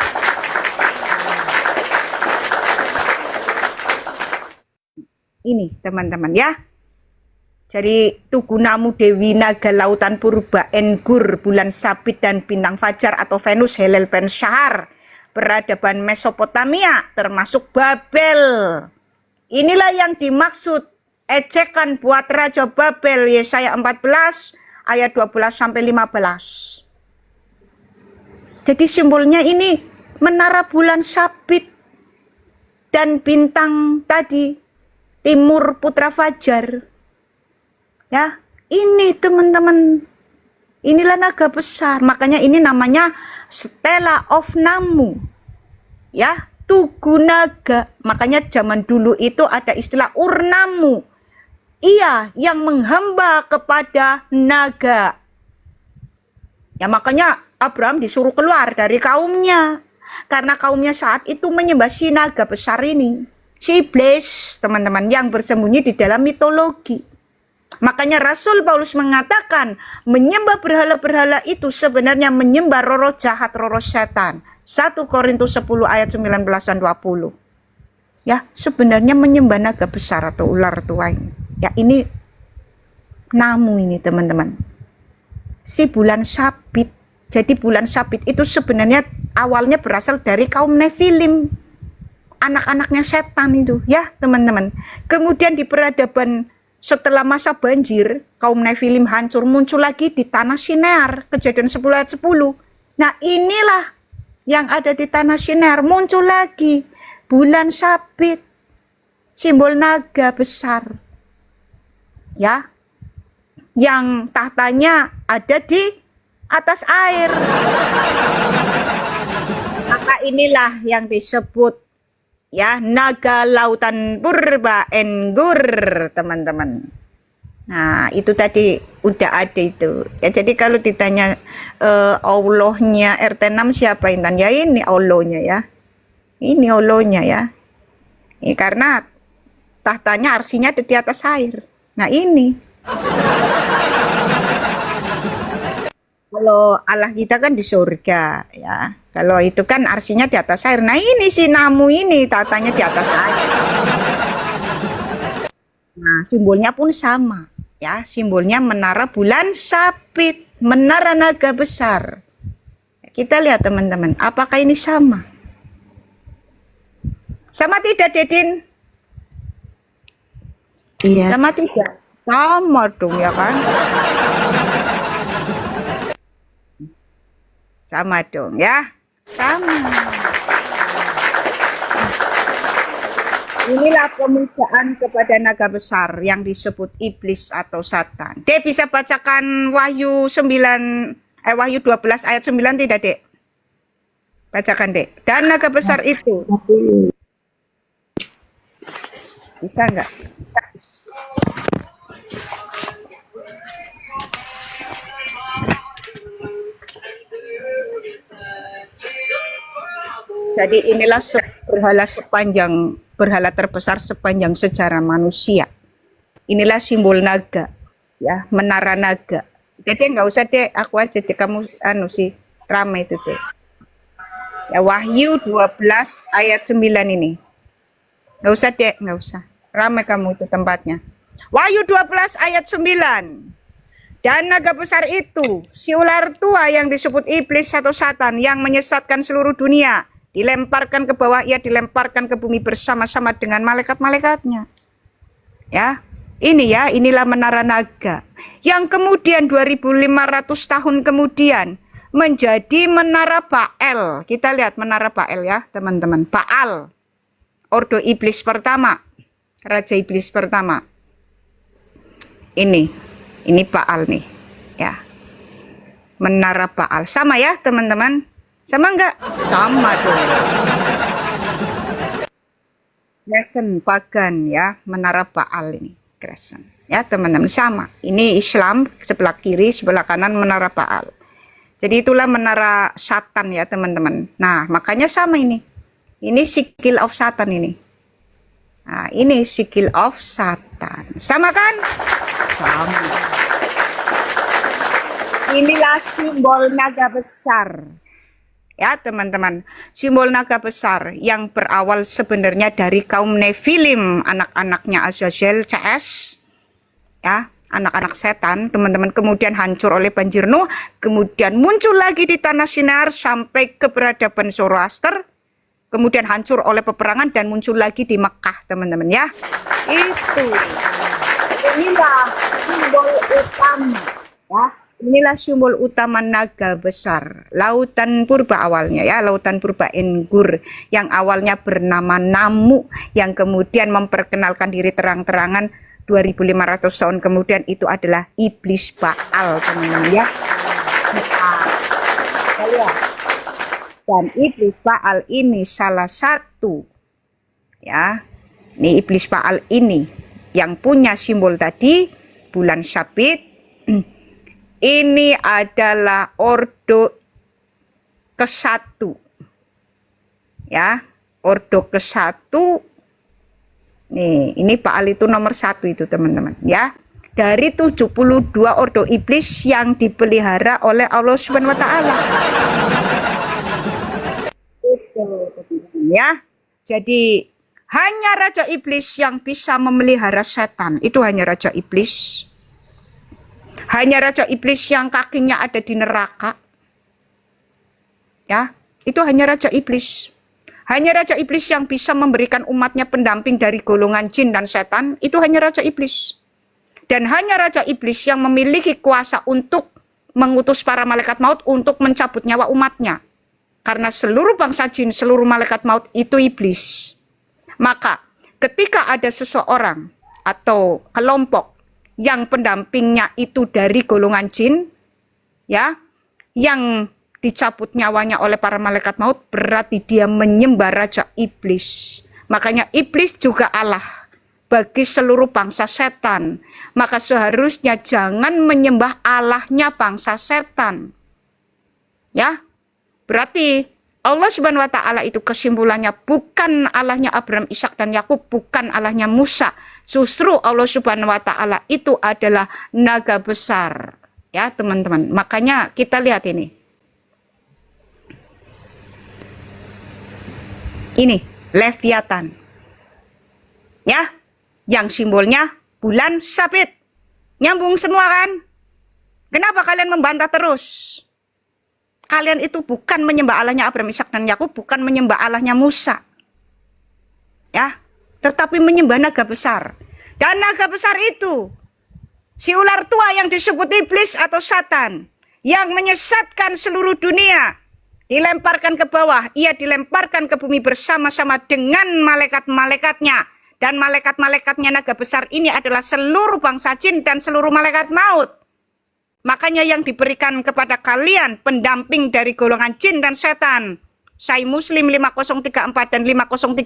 Ini teman-teman ya. Jadi Tugu Namu Dewi Naga Lautan Purba Engur bulan sabit dan bintang fajar atau Venus Helel Ben Syahar peradaban Mesopotamia termasuk Babel. Inilah yang dimaksud ejekan buat Raja Babel, Yesaya 14 ayat 12 sampai 15. Jadi simbolnya ini menara bulan sabit dan bintang tadi timur putra fajar. Ya, ini teman-teman, inilah naga besar, makanya ini namanya Stella of Namu, ya, Tugu Naga. Makanya zaman dulu itu ada istilah Urnamu, ia yang menghamba kepada naga. Ya, makanya Abraham disuruh keluar dari kaumnya, karena kaumnya saat itu menyembah si naga besar ini, si iblis, teman-teman, yang bersembunyi di dalam mitologi. Makanya Rasul Paulus mengatakan menyembah berhala-berhala itu sebenarnya menyembah roh jahat, roh setan. 1 Korintus 10 ayat 19 dan 20. Ya, sebenarnya menyembah naga besar atau ular tua ini. Ya, ini Namu ini, teman-teman. Si bulan sabit. Jadi bulan sabit itu sebenarnya awalnya berasal dari kaum Nefilim. Anak-anaknya setan itu, ya, teman-teman. Kemudian di peradaban setelah masa banjir, kaum Nefilim hancur, muncul lagi di tanah Shinear, Kejadian 10 ayat 10. Nah, inilah yang ada di tanah Shinear, muncul lagi bulan sabit, simbol naga besar, ya, yang tahtanya ada di atas air. Maka inilah yang disebut, ya, naga lautan purba Engur, teman-teman. Nah, itu tadi udah ada itu. Ya, jadi kalau ditanya Allahnya RT6 siapa, Intan? Ya, ini Allahnya, ya. Ini Allahnya, ya. Ini karena tahtanya arsinya ada di atas air. Nah, ini. Kalau Allah kita kan di surga, ya. Kalau itu kan arsinya di atas air. Nah, ini si Namu ini tatanya di atas air. Nah, simbolnya pun sama. Ya, simbolnya menara bulan sabit, menara naga besar. Kita lihat teman-teman, apakah ini sama? Sama tidak, Dedin?
Iya.
Sama tidak? Sama dong ya kan? Sama dong ya. Sama. Inilah pemujaan kepada naga besar yang disebut iblis atau Satan. Dek bisa bacakan Wahyu 9 Wahyu 12 ayat 9 tidak, Dek? Bacakan, Dek. Dan naga besar itu bisa enggak? Bisa. Jadi inilah berhala terbesar sepanjang sejarah manusia. Inilah simbol naga, ya, menara naga. Jadi nggak usah deh, aku aja deh, kamu sih ramai itu deh. Ya, Wahyu 12 ayat 9 ini. Nggak usah deh, nggak usah. Ramai kamu itu tempatnya. Wahyu 12 ayat 9. Dan naga besar itu, si ular tua yang disebut iblis atau Satan yang menyesatkan seluruh dunia, dilemparkan ke bawah, ia dilemparkan ke bumi bersama-sama dengan malaikat-malaikatnya. Ya, inilah menara naga yang kemudian 2500 tahun kemudian menjadi menara Baal. Kita lihat menara Baal ya, teman-teman. Baal, ordo iblis pertama, raja iblis pertama. Ini Baal nih, ya. Menara Baal. Sama ya, teman-teman? Sama enggak? Sama dong. Kristen pagan ya, menara Baal ini. Kristen. Ya, teman-teman, sama. Ini Islam sebelah kiri, sebelah kanan menara Baal. Jadi itulah menara Satan ya, teman-teman. Nah, makanya sama ini. Ini sigil of Satan ini. Nah, ini sigil of Satan. Sama kan? Sama. Inilah simbol naga besar. Ya, teman-teman. Simbol naga besar yang berawal sebenarnya dari kaum Nephilim, anak-anaknya Azazel CS. Ya, anak-anak setan, teman-teman, kemudian hancur oleh banjir Nuh, kemudian muncul lagi di tanah Sinar sampai ke peradaban Zoroaster, kemudian hancur oleh peperangan dan muncul lagi di Mekah, teman-teman ya. Itu. Inilah simbol utama, ya. Inilah simbol utama naga besar. Lautan purba awalnya ya, lautan purba Engur yang awalnya bernama Namu, yang kemudian memperkenalkan diri terang-terangan 2500 tahun kemudian itu adalah iblis Baal, teman-teman ya. Dan iblis Baal ini salah satu ya. Ini iblis Baal ini yang punya simbol tadi bulan sabit. Ini adalah ordo ke-1. Ya, ordo ke-1. Nih, ini Baal itu nomor 1 itu, teman-teman, ya. Dari 72 ordo iblis yang dipelihara oleh Allah Subhanahu wa taala. Itu, ya. Jadi hanya raja iblis yang bisa memelihara setan. Itu hanya raja iblis. Hanya raja iblis yang kakinya ada di neraka. Ya, itu hanya raja iblis. Hanya raja iblis yang bisa memberikan umatnya pendamping dari golongan jin dan setan. Itu hanya raja iblis. Dan hanya raja iblis yang memiliki kuasa untuk mengutus para malaikat maut untuk mencabut nyawa umatnya. Karena seluruh bangsa jin, seluruh malaikat maut itu iblis. Maka ketika ada seseorang atau kelompok yang pendampingnya itu dari golongan jin, ya, yang dicabut nyawanya oleh para malaikat maut, berarti dia menyembah raja iblis. Makanya iblis juga Allah bagi seluruh bangsa setan. Maka seharusnya jangan menyembah Allahnya bangsa setan. Ya, berarti Allah Subhanahu wa taala itu kesimpulannya bukan Allahnya Abraham, Ishak dan Yakub, bukan Allahnya Musa. Justru Allah Subhanahu wa taala itu adalah naga besar. Ya, teman-teman. Makanya kita lihat ini. Ini Leviathan. Ya, yang simbolnya bulan sabit. Nyambung semua kan? Kenapa kalian membantah terus? Kalian itu bukan menyembah Allahnya Abraham, Ishak, dan Yakub, bukan menyembah Allahnya Musa. Ya, tetapi menyembah naga besar. Dan naga besar itu si ular tua yang disebut iblis atau Satan, yang menyesatkan seluruh dunia, dilemparkan ke bawah. Ia dilemparkan ke bumi bersama-sama dengan malaikat-malaikatnya. Dan malaikat-malaikatnya naga besar ini adalah seluruh bangsa jin dan seluruh malaikat maut. Makanya yang diberikan kepada kalian pendamping dari golongan jin dan setan. Sahih Muslim 5034 dan 5035.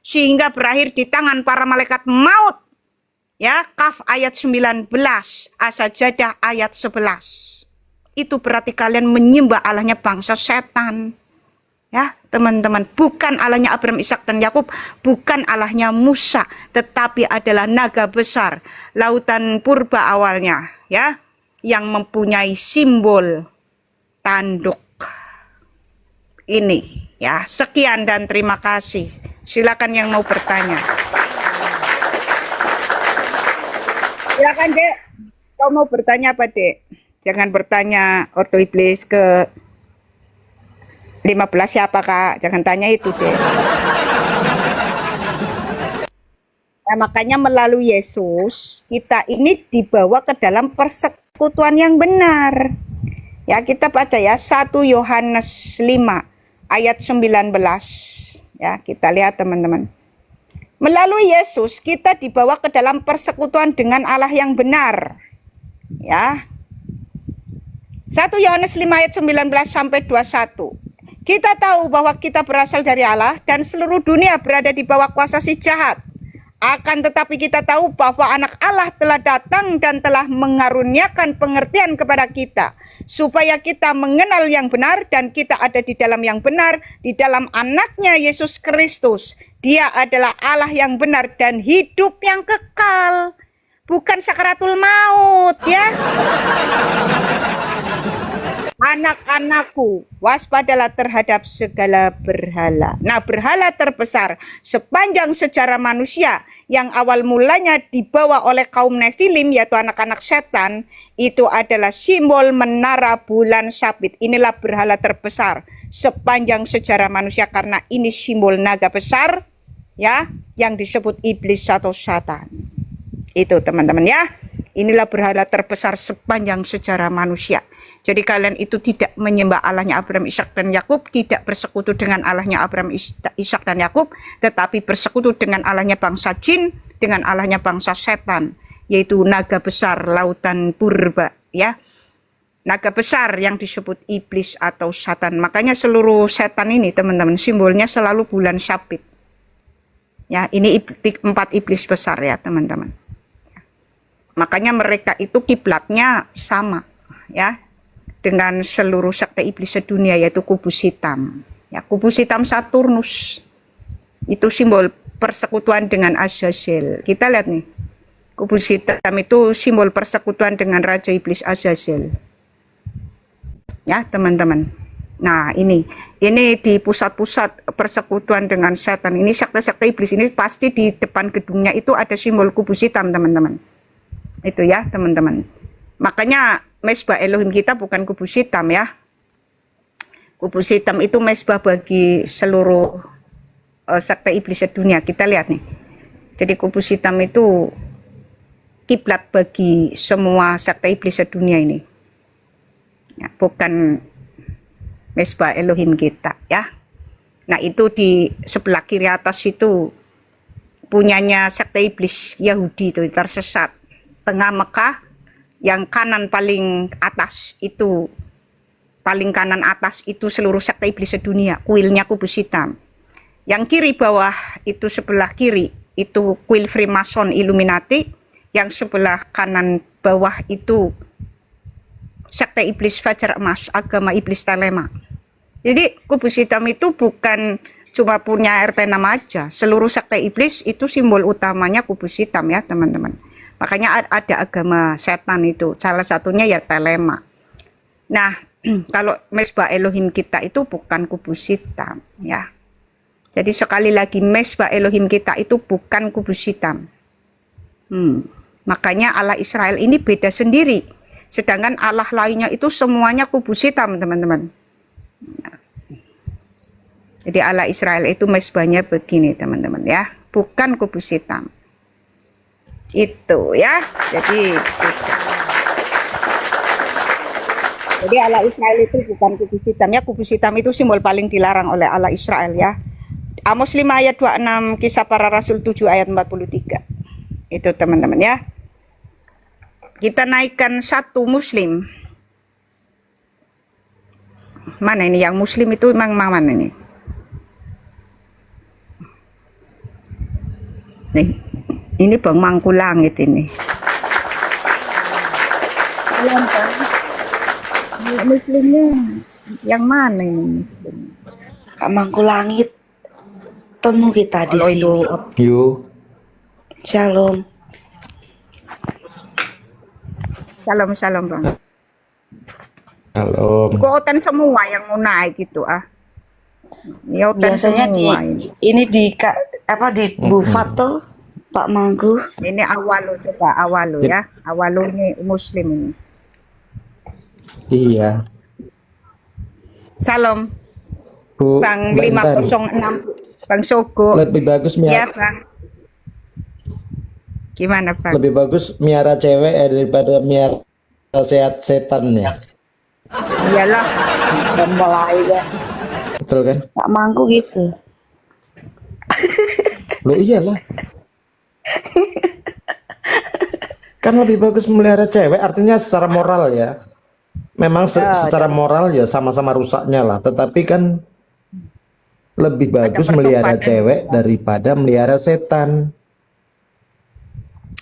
Sehingga berakhir di tangan para malaikat maut. Ya, Kaf ayat 19, As-Sajdah ayat 11. Itu berarti kalian menyembah Allahnya bangsa setan. Ya, teman-teman, bukan Allahnya Abraham, Ishak, dan Yakub, bukan Allahnya Musa, tetapi adalah naga besar, lautan purba awalnya, ya, yang mempunyai simbol tanduk. Ini, ya. Sekian dan terima kasih. Silakan yang mau bertanya. Silakan, Dek. Kau mau bertanya apa, Dek? Jangan bertanya ordo iblis ke 15 siapa, Kak? Jangan tanya itu, Dek. Nah, makanya melalui Yesus, kita ini dibawa ke dalam persekutuan yang benar. Ya, kita baca ya, 1 Yohanes 5 ayat 19. Ya, kita lihat teman-teman. Melalui Yesus, kita dibawa ke dalam persekutuan dengan Allah yang benar. Ya. 1 Yohanes 5 ayat 19 sampai 21. Kita tahu bahwa kita berasal dari Allah dan seluruh dunia berada di bawah kuasa si jahat. Akan tetapi kita tahu bahwa anak Allah telah datang dan telah mengaruniakan pengertian kepada kita, supaya kita mengenal yang benar dan kita ada di dalam yang benar, di dalam anaknya Yesus Kristus. Dia adalah Allah yang benar dan hidup yang kekal, bukan sakaratul maut, ya. Anak-anakku, waspadalah terhadap segala berhala. Nah, berhala terbesar sepanjang sejarah manusia yang awal mulanya dibawa oleh kaum Nefilim, yaitu anak-anak setan, itu adalah simbol menara bulan sabit. Inilah berhala terbesar sepanjang sejarah manusia karena ini simbol naga besar, ya, yang disebut iblis atau Satan. Itu teman-teman ya. Inilah berhala terbesar sepanjang sejarah manusia. Jadi kalian itu tidak menyembah Allahnya Abraham, Ishak, dan Yakub, tidak bersekutu dengan Allahnya Abraham, Ishak, dan Yakub, tetapi bersekutu dengan Allahnya bangsa jin, dengan Allahnya bangsa setan, yaitu naga besar lautan purba, ya. Naga besar yang disebut iblis atau Satan. Makanya seluruh setan ini, teman-teman, simbolnya selalu bulan sabit. Ya, ini 4 iblis besar ya, teman-teman. Makanya mereka itu kiblatnya sama, ya, dengan seluruh sekte iblis sedunia, yaitu kubus hitam. Ya, kubus hitam Saturnus itu simbol persekutuan dengan Azazel. Kita lihat nih, kubus hitam itu simbol persekutuan dengan Raja Iblis Azazel. Ya, teman-teman. Nah, ini di pusat-pusat persekutuan dengan setan. Ini sekte-sekte iblis ini pasti di depan gedungnya itu ada simbol kubus hitam, teman-teman. Itu ya, teman-teman. Makanya mesbah Elohim kita bukan kubus hitam ya. Kubus hitam itu mesbah bagi seluruh sekte iblis sedunia. Kita lihat nih. Jadi kubus hitam itu kiblat bagi semua sekte iblis sedunia ini. Ya, bukan mesbah Elohim kita ya. Nah, itu di sebelah kiri atas itu punyanya sekte iblis Yahudi itu tersesat. Tengah Mekah, yang kanan paling atas itu, paling kanan atas itu seluruh sekte iblis sedunia, kuilnya kubus hitam. Yang kiri bawah itu sebelah kiri itu kuil Freemason Illuminati, yang sebelah kanan bawah itu sekte iblis Fajar Emas, agama iblis Telema. Jadi kubus hitam itu bukan cuma punya RT6 aja, seluruh sekte iblis itu simbol utamanya kubus hitam ya, teman-teman. Makanya ada agama setan itu, salah satunya ya Telema. Nah, kalau mesbah Elohim kita itu bukan kubus hitam ya. Jadi sekali lagi mesbah Elohim kita itu bukan kubus hitam. Makanya Allah Israel ini beda sendiri. Sedangkan Allah lainnya itu semuanya kubus hitam, teman-teman. Jadi Allah Israel itu mesbahnya begini, teman-teman ya. Bukan kubus hitam. Itu ya. Jadi Allah Israel itu bukan kubus hitam ya. Kubus hitam itu simbol paling dilarang oleh Allah Israel ya. Amos 5 ayat 26, Kisah Para Rasul 7 ayat 43. Itu teman-teman ya. Kita naikkan satu muslim. Mana ini yang muslim itu memang mana ini? Nih, ini Bang Mangku Langit ini. Muslimnya yang mana ini muslim?
Kak Mangku Langit, temu kita di
Kalau
sini.
itu
Yuk.
Shalom.
Shalom Bang.
Halo.
Kuotan semua yang mau naik gitu ah. Yautan
Biasanya
semua
ini di Bufat tuh Pak Mangku.
ini awalu coba awalu ya. Awalu ini muslim ini.
Iya.
Salam
Bu,
Bang
Mbak Intan.
506 Bang Sogo.
Lebih bagus
Ya Bang. Gimana Bang?
lebih bagus miara cewek daripada miara setan ya.
Iyalah.
Dan mulai ya.
Betul kan?
Pak Mangku gitu.
Lo iyalah. Kan lebih bagus melihara cewek artinya secara moral ya. Memang secara moral ya sama-sama rusaknya lah, tetapi kan lebih bagus melihara cewek daripada melihara setan.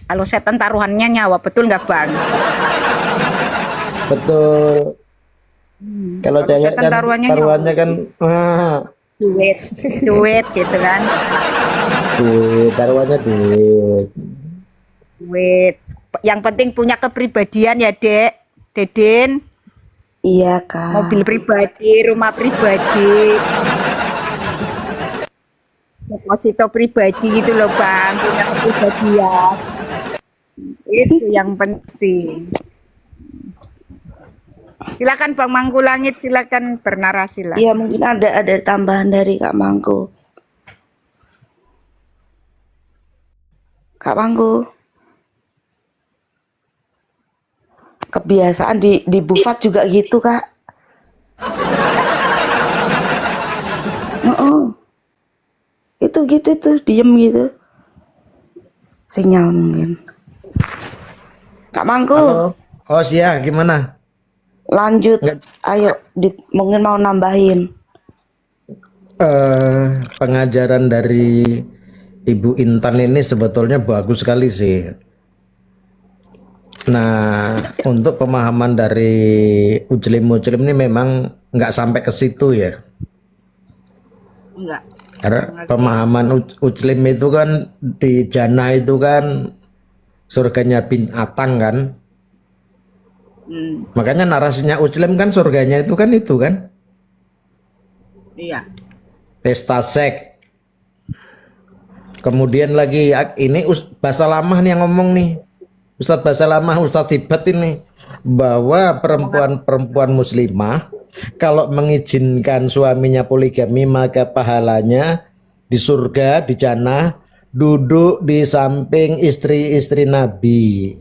Kalau setan taruhannya nyawa, betul nggak Bang?
Betul. Kalau cewek
setan
kan taruhannya kan
duit gitu kan.
duit, taruhannya duit.
Duit. Yang penting punya kepribadian ya, Deden.
Iya Kak.
Mobil pribadi, rumah pribadi. Deposito pribadi gitu loh Bang, punya kepribadian. Itu yang penting. Silakan Bang Mangku Langit, silakan bernarasi lah.
Iya mungkin ada tambahan dari Kak Mangku. Kak Mangku. Kebiasaan di Bufat juga gitu Kak. Itu gitu tuh diem gitu. Sinyal mungkin. Kak Mangku.
Halo. Oh siap, gimana?
Lanjut. Ayo mungkin mau nambahin.
Pengajaran dari Ibu Intan ini sebetulnya bagus sekali sih. Nah, untuk pemahaman dari Ujlim ini memang nggak sampai ke situ ya.
Enggak.
Karena pemahaman Ujlim itu kan di jannah itu kan surganya binatang kan. Makanya narasinya Ujlim kan surganya itu kan.
Iya.
Pesta seks. Kemudian lagi ini bahasa lama nih yang ngomong nih. Ustadz bahasa lama, Ustadz Tibat ini, bahwa perempuan muslimah kalau mengizinkan suaminya poligami maka pahalanya di surga, di jannah, duduk di samping istri-istri Nabi.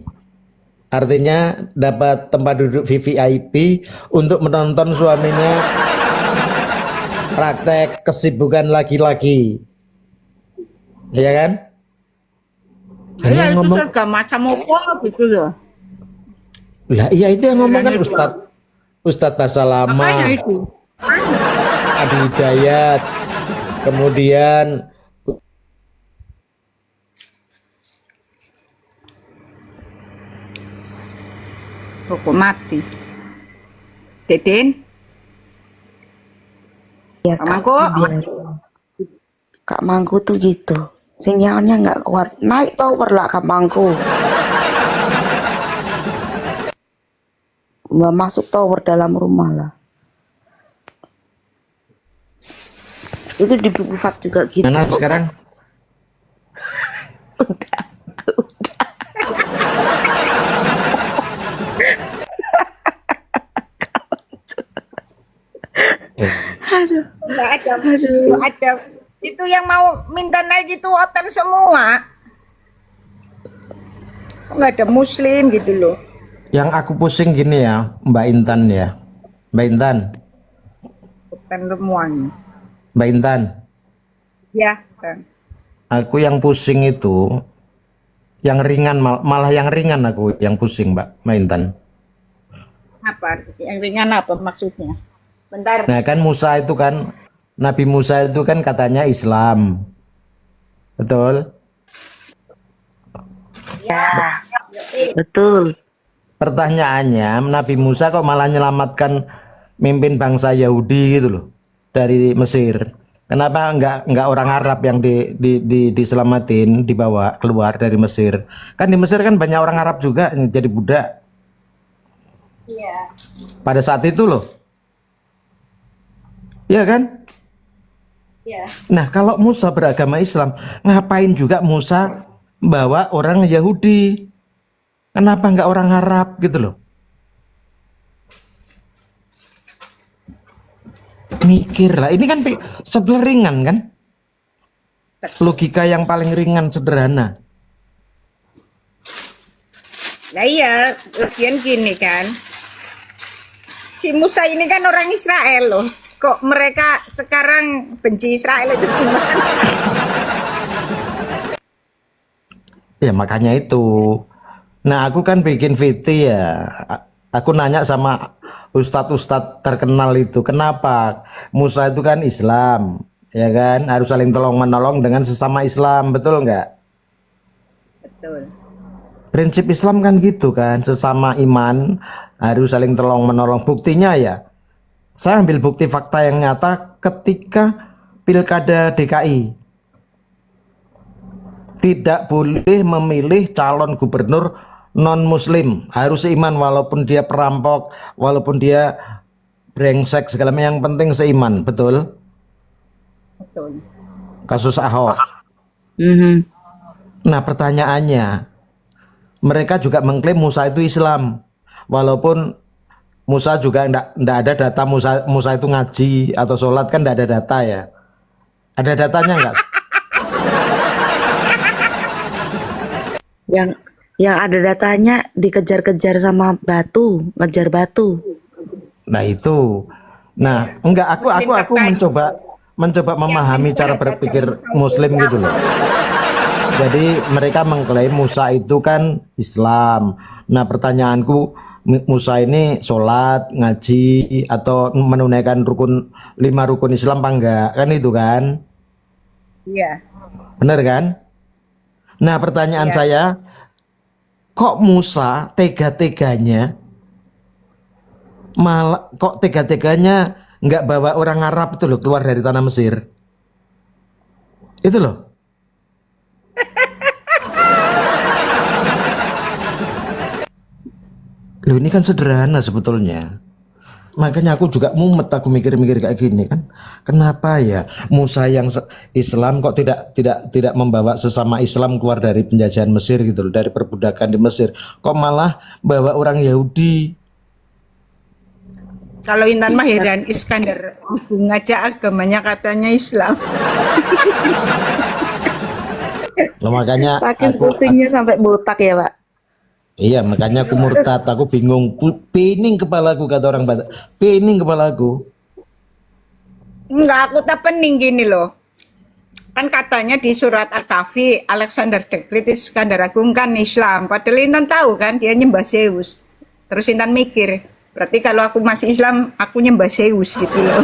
Artinya dapat tempat duduk VVIP untuk menonton suaminya praktek kesibukan laki-laki. Iya kan?
Iya, itu surga macam apa gitu loh.
Lah iya itu yang ngomong kan Ustadz bahasa lama.
Makanya itu.
Adi Hidayat. Kemudian
Hukum mati. Deden.
Ya
Kak
Kak,
Mangku.
biasa. Kak Mangku tuh gitu. Sinyalnya nggak kuat. Naik tower lah Kak Mangku. Mbak masuk tower dalam rumah lah. Itu di Bufat juga gitu.
mana sekarang?
Aduh,
Nggak ada,
aduh.
nggak ada. Itu yang mau minta naik itu hotel semua. Nggak ada Muslim gitu loh.
Yang aku pusing gini ya, Mbak Intan ya. Mbak Intan,
Hotel Lemuang.
Mbak Intan.
Ya, kan.
Aku yang pusing itu, yang ringan malah yang ringan aku yang pusing, Mbak Intan.
Apa? Yang ringan apa maksudnya? Bentar.
Nah kan Musa itu kan, Nabi Musa itu kan katanya Islam. Betul?
Ya.
Betul.
Pertanyaannya, Nabi Musa kok malah menyelamatkan mimpin bangsa Yahudi gitu loh dari Mesir. Kenapa nggak orang Arab yang diselamatin, dibawa keluar dari Mesir? Kan di Mesir kan banyak orang Arab juga yang jadi budak
Iya.
pada saat itu loh. Iya kan?
Iya.
Nah, kalau Musa beragama Islam, ngapain juga Musa bawa orang Yahudi? Kenapa nggak orang Arab gitu loh? Mikir lah, ini kan sebenarnya ringan kan? Logika yang paling ringan sederhana.
Nah iya, lagian gini kan. Si Musa ini kan orang Israel loh. Kok mereka sekarang benci Israel itu gimana?
Ya makanya itu. Nah aku kan bikin VT ya. Aku nanya sama ustadz-ustadz terkenal itu, kenapa Musa itu kan Islam, ya kan, harus saling tolong menolong dengan sesama Islam, betul nggak?
Betul.
Prinsip Islam kan gitu kan, sesama iman harus saling tolong menolong. Buktinya ya, saya ambil bukti fakta yang nyata ketika Pilkada DKI. Tidak boleh memilih calon gubernur non-muslim, harus seiman walaupun dia perampok, walaupun dia brengsek segala macam, yang penting seiman, betul?
Betul.
Kasus Ahok.
Mhm.
Nah pertanyaannya, mereka juga mengklaim Musa itu Islam, walaupun Musa juga ndak ada data Musa itu ngaji atau sholat, kan ndak ada data ya. Ada datanya nggak?
Yang ada datanya dikejar-kejar sama batu, ngejar batu.
Nah itu. Nah enggak, aku mencoba memahami cara berpikir Muslim gitu loh. Jadi mereka mengklaim Musa itu kan Islam. Nah pertanyaanku, Musa ini sholat, ngaji, atau menunaikan 5 rukun Islam apa enggak? Kan itu kan?
Iya.
Bener kan? Nah pertanyaan
Iya.
saya, kok Musa tega-teganya nggak bawa orang Arab itu loh keluar dari tanah Mesir? Itu loh. Loh ini kan sederhana sebetulnya. Makanya aku juga mumet, aku mikir-mikir kayak gini kan. Kenapa ya Musa yang Islam kok tidak membawa sesama Islam keluar dari penjajahan Mesir gitu loh, dari perbudakan di Mesir. Kok malah bawa orang Yahudi?
Kalau Intan mah heran, Iskandar Agung aja agamanya katanya Islam.
Loh, makanya
Saking pusingnya sampai botak ya, Pak.
iya, makanya aku murtad, aku bingung, pening kepalaku, kata orang Batak, pening kepalaku.
Enggak, aku tak pening gini loh. Kan katanya di surat Al-Kahfi, Alexander the Great Iskandar Agung kan Islam. Padahal Intan tahu kan dia nyembah Zeus. Terus Intan mikir, berarti kalau aku masih Islam, aku nyembah Zeus gitu loh.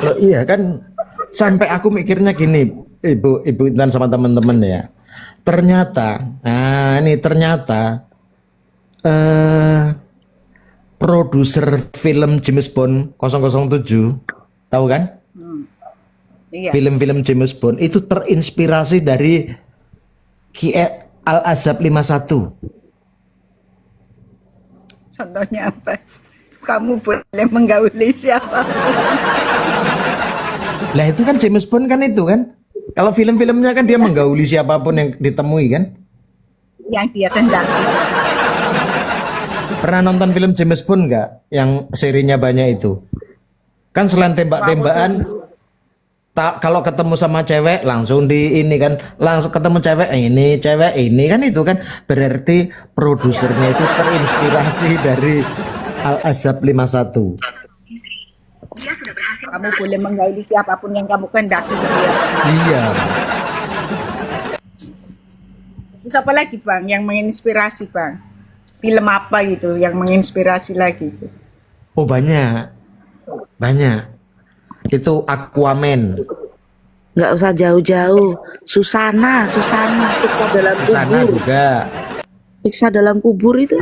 Loh iya kan, sampai aku mikirnya gini, Ibu Intan sama teman-teman ya. Ternyata produser film James Bond 007, tahu kan?
Iya.
Film-film James Bond itu terinspirasi dari Al-Azhab 51.
Contohnya apa? Kamu boleh menggauli siapa?
Lah itu kan James Bond kan itu kan. Kalau film-filmnya kan dia menggauli siapapun yang ditemui kan.
Yang dia kendaki.
Pernah nonton film James Bond nggak? Yang serinya banyak itu. Kan selain tembak-tembakan, kalau ketemu sama cewek langsung di ini kan, langsung ketemu cewek ini kan, itu kan berarti produsernya itu terinspirasi dari Al Azhab 51.
Kamu boleh menggauli siapapun yang kamu kehendaki gitu ya.
Iya.
Terus apa lagi Bang yang menginspirasi Bang? Film apa gitu yang menginspirasi lagi itu?
Oh banyak, banyak. Itu Aquaman.
Nggak usah jauh-jauh. Susana, siksa dalam
Di sana
kubur.
juga.
Siksa dalam kubur itu.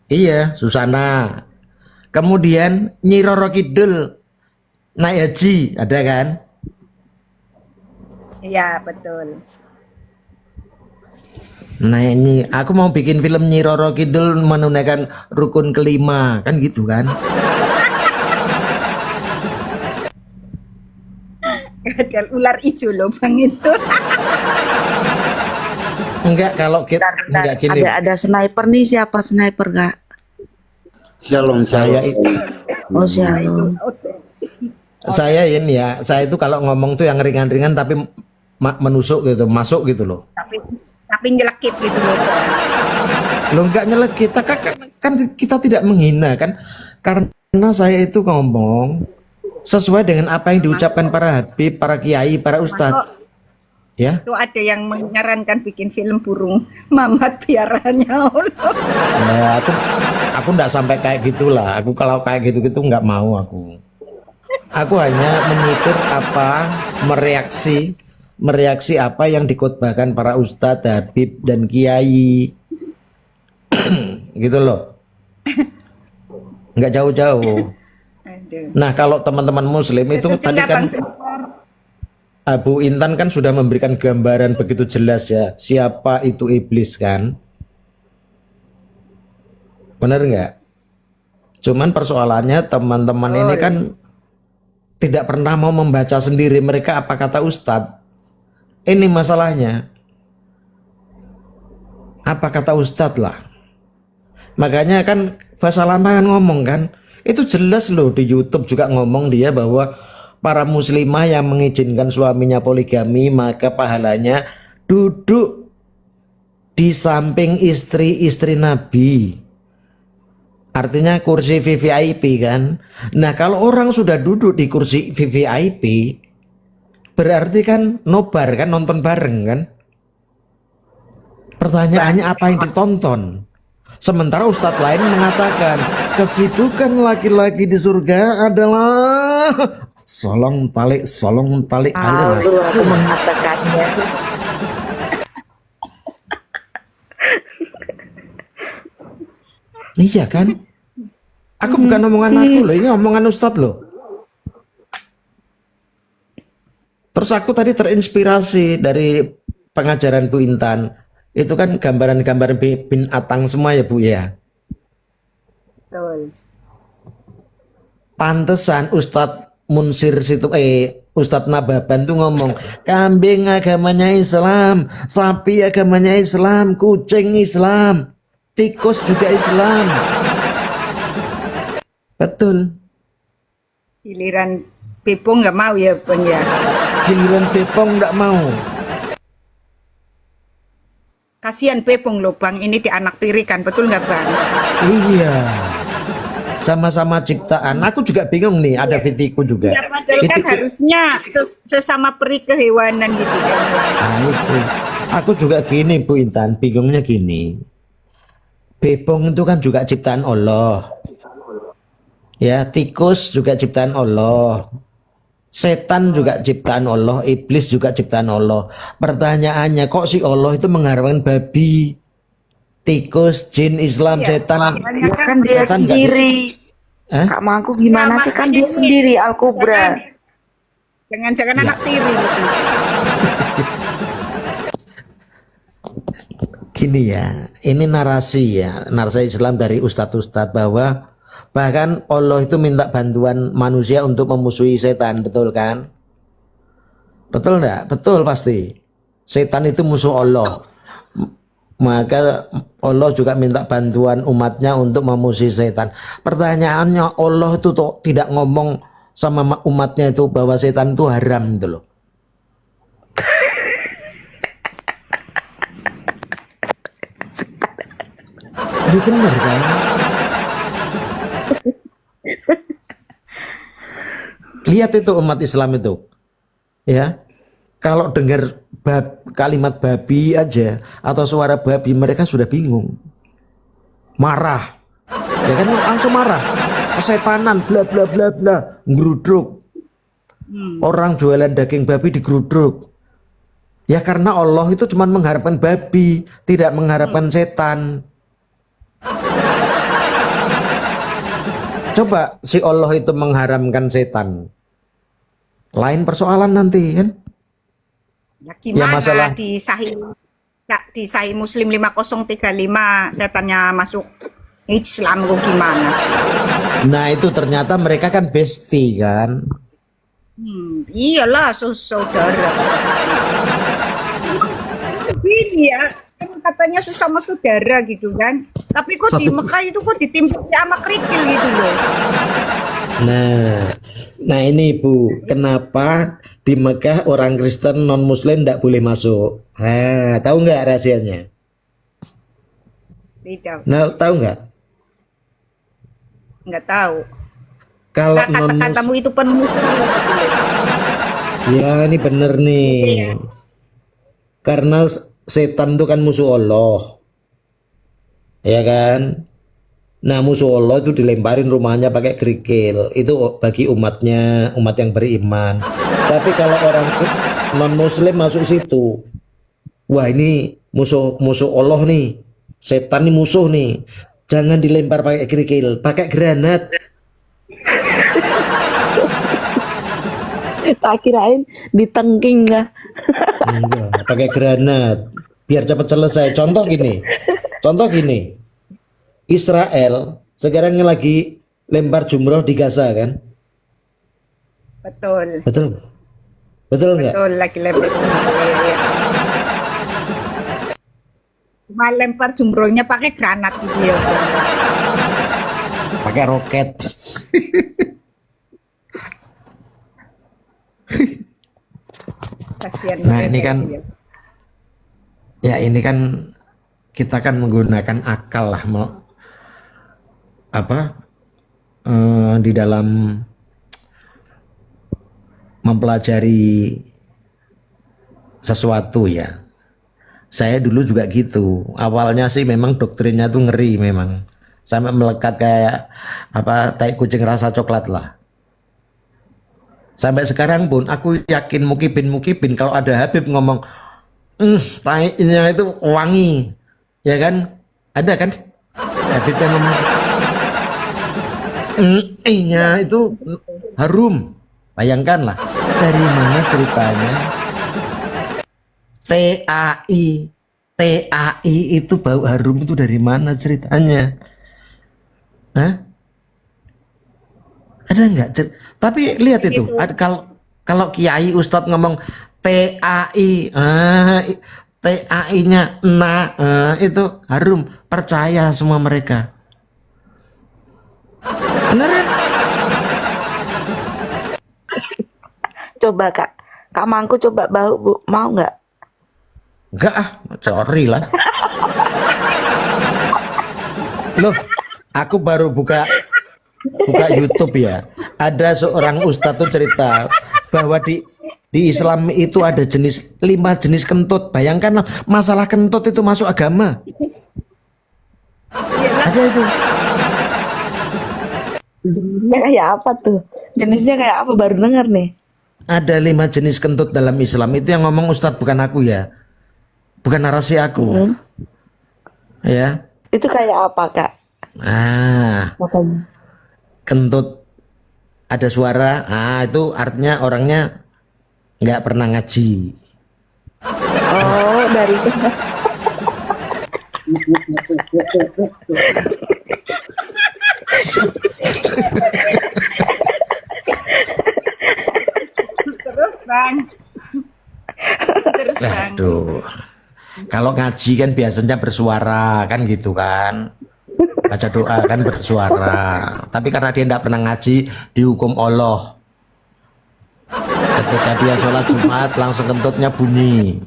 Iya, Susana. Kemudian Nyi Roro Kidul naik haji, ada kan?
Iya betul.
Naik Nyi, aku mau bikin film Nyi Roro Kidul menunaikan rukun kelima, kan gitu kan?
Ada ular hijau loh Bang itu.
Enggak, kalau kita enggak gini.
Ada sniper nih, siapa sniper Kak?
Shalom,
Saya
shalom.
itu,
Oh Shalom.
saya ini ya, saya itu kalau ngomong tuh yang ringan-ringan tapi menusuk gitu, masuk gitu loh.
Tapi nyelekit gitu loh.
Lo enggak nyelek kita kan kita tidak menghina kan, karena saya itu ngomong sesuai dengan apa yang diucapkan para habib, para kiai, para ustadz. Ya,
Itu ada yang menyarankan bikin film burung Mamat piaranya Allah.
nah, aku enggak sampai kayak gitulah. Aku kalau kayak gitu-gitu enggak mau aku. Aku hanya menyitir apa, mereaksi apa yang dikhotbahkan para ustadz, habib dan kiai. Gitu loh. Enggak jauh-jauh.
Aduh.
Nah, kalau teman-teman muslim itu
Itu
tadi kan
Bang?
Abu Intan kan sudah memberikan gambaran begitu jelas ya, siapa itu iblis kan? Benar nggak? Cuman persoalannya teman-teman ini kan tidak pernah mau membaca sendiri mereka apa kata Ustadz. Ini masalahnya. Apa kata Ustadz lah. Makanya kan bahasa lama kan ngomong kan. Itu jelas loh di YouTube juga ngomong dia bahwa para muslimah yang mengizinkan suaminya poligami maka pahalanya duduk di samping istri-istri Nabi. Artinya kursi VVIP kan. Nah kalau orang sudah duduk di kursi VVIP berarti kan nobar kan, nonton bareng kan. Pertanyaannya apa yang ditonton? Sementara ustadz lain mengatakan kesibukan laki-laki di surga adalah solong talik alias.
Aku mengatakannya.
Iya kan? Aku bukan omongan aku loh, ini omongan ustadz loh. Terus aku tadi terinspirasi dari pengajaran Bu Intan. Itu kan gambaran-gambaran bin Atang semua ya Bu ya.
Betul.
Pantesan Ustadz Munsir situ Ustadz Nababan tuh ngomong kambing agamanya Islam, sapi agamanya Islam, kucing Islam, tikus juga Islam. Betul.
Giliran Bepong nggak mau ya Bang ya.
Giliran Bepong nggak mau.
Kasihan Bepong loh Bang, ini dianaktirikan, betul nggak Bang?
Iya. Sama-sama ciptaan. Aku juga bingung nih, ada Vitiku juga.
Ya padahal kan
Vitiku.
harusnya sesama peri kehewanan gitu kan.
Nah, itu. Aku juga gini Bu Intan, bingungnya gini. Bepong itu kan juga ciptaan Allah. Ya, tikus juga ciptaan Allah. Setan juga ciptaan Allah, iblis juga ciptaan Allah. Pertanyaannya kok si Allah itu mengharapkan babi, tikus, jin, Islam, setan?
Ya kan dia
Setan nggak
sendiri.
Hah?
Kak Mangku gimana sih, kan dia sendiri Al-Kubra.
Jangan anak tiri gitu.
Gini ya, ini narasi ya, narasi Islam dari ustadz-ustadz bahwa bahkan Allah itu minta bantuan manusia untuk memusuhi setan, betul kan? Betul enggak? Betul pasti. Setan itu musuh Allah. Maka Allah juga minta bantuan umatnya untuk memusuhi setan. Pertanyaannya Allah itu tidak ngomong sama umatnya itu bahwa setan itu haram gitu loh. Itu benar kan? Lihat itu umat Islam itu, ya. Kalau dengar kalimat babi aja atau suara babi mereka sudah bingung, marah, ya kan langsung marah, kesetanan, bla bla bla bla, ngeruduk. Orang jualan daging babi digeruduk. Ya karena Allah itu cuma mengharapkan babi, tidak mengharapkan setan. Coba si Allah itu mengharamkan setan, lain persoalan nanti kan?
Ya gimana
Ya masalah
di Sahih Muslim 5035 setannya masuk Islam kok gimana sih?
Nah itu ternyata mereka kan bestie kan.
Iyalah saudara. Begini ya, kan katanya sesama saudara gitu kan. Tapi kok di
Satu.
Mekah itu kok ditimpuk sama kerikil gitu loh.
Nah ini Bu, kenapa di Mekah orang Kristen non Muslim tidak boleh masuk? Nah, tahu nggak rahasianya?
Tidak,
Nah, tahu nggak?
nggak tahu.
Kalau
Nah,
non
kata-katamu
Muslim,
itu penmusuh.
ya ini bener nih. Karena setan itu kan musuh Allah, ya kan? Nah musuh Allah itu dilemparin rumahnya pakai kerikil. Itu bagi umatnya, umat yang beriman. Tapi kalau orang non Muslim masuk situ, wah ini musuh Allah nih, setan nih musuh nih. Jangan dilempar pakai kerikil, pakai granat.
Tak kirain ditengking lah.
Enggak, pakai granat biar cepat selesai. Contoh gini, Israel sekarang lagi lempar jumroh di Gaza kan?
Betul,
Betul, betul nggak?
betul lagi lempar. Cuma lempar jumrohnya pakai granat gitu ya.
Pakai roket.
Kasihan
Nah
mereka
ini kan,
gitu ya.
ya ini kan kita kan menggunakan akal lah, di dalam mempelajari sesuatu ya. Saya dulu juga gitu. Awalnya sih memang doktrinnya tuh ngeri memang. Sampai melekat kayak tai kucing rasa coklat lah. Sampai sekarang pun aku yakin mukibin kalau ada Habib ngomong, tainya itu wangi, ya kan? Ada kan? Habib yang ngomong, nya itu harum. Bayangkanlah dari mana ceritanya? TAI itu bau harum itu dari mana ceritanya? Hah? Ada nggak? Tapi lihat itu, kalau kiai ustadz ngomong TAI, TAI-nya itu harum, percaya semua mereka. Bener kan?
Coba Kak Mangku coba bau Bu, mau nggak?
Enggak sorry lah. Loh, aku baru buka YouTube ya. Ada seorang ustadz tuh cerita bahwa di Islam itu ada 5 jenis kentut. Bayangkan masalah kentut itu masuk agama. Ada itu.
Jenisnya kayak apa tuh? Jenisnya kayak apa? Baru denger nih.
Ada 5 jenis kentut dalam Islam. Itu yang ngomong ustadz bukan aku ya. Bukan narasi aku. Ya.
Itu kayak apa Kak? Makanya.
Kentut ada suara, itu artinya orangnya nggak pernah ngaji.
Oh dari sana.
Terus bang, terus bang.
Aduh, kalau ngaji kan biasanya bersuara kan gitu kan, baca doa kan bersuara. Tapi karena dia tidak pernah ngaji, dihukum Allah Ketika dia sholat Jumat langsung kentutnya bunyi.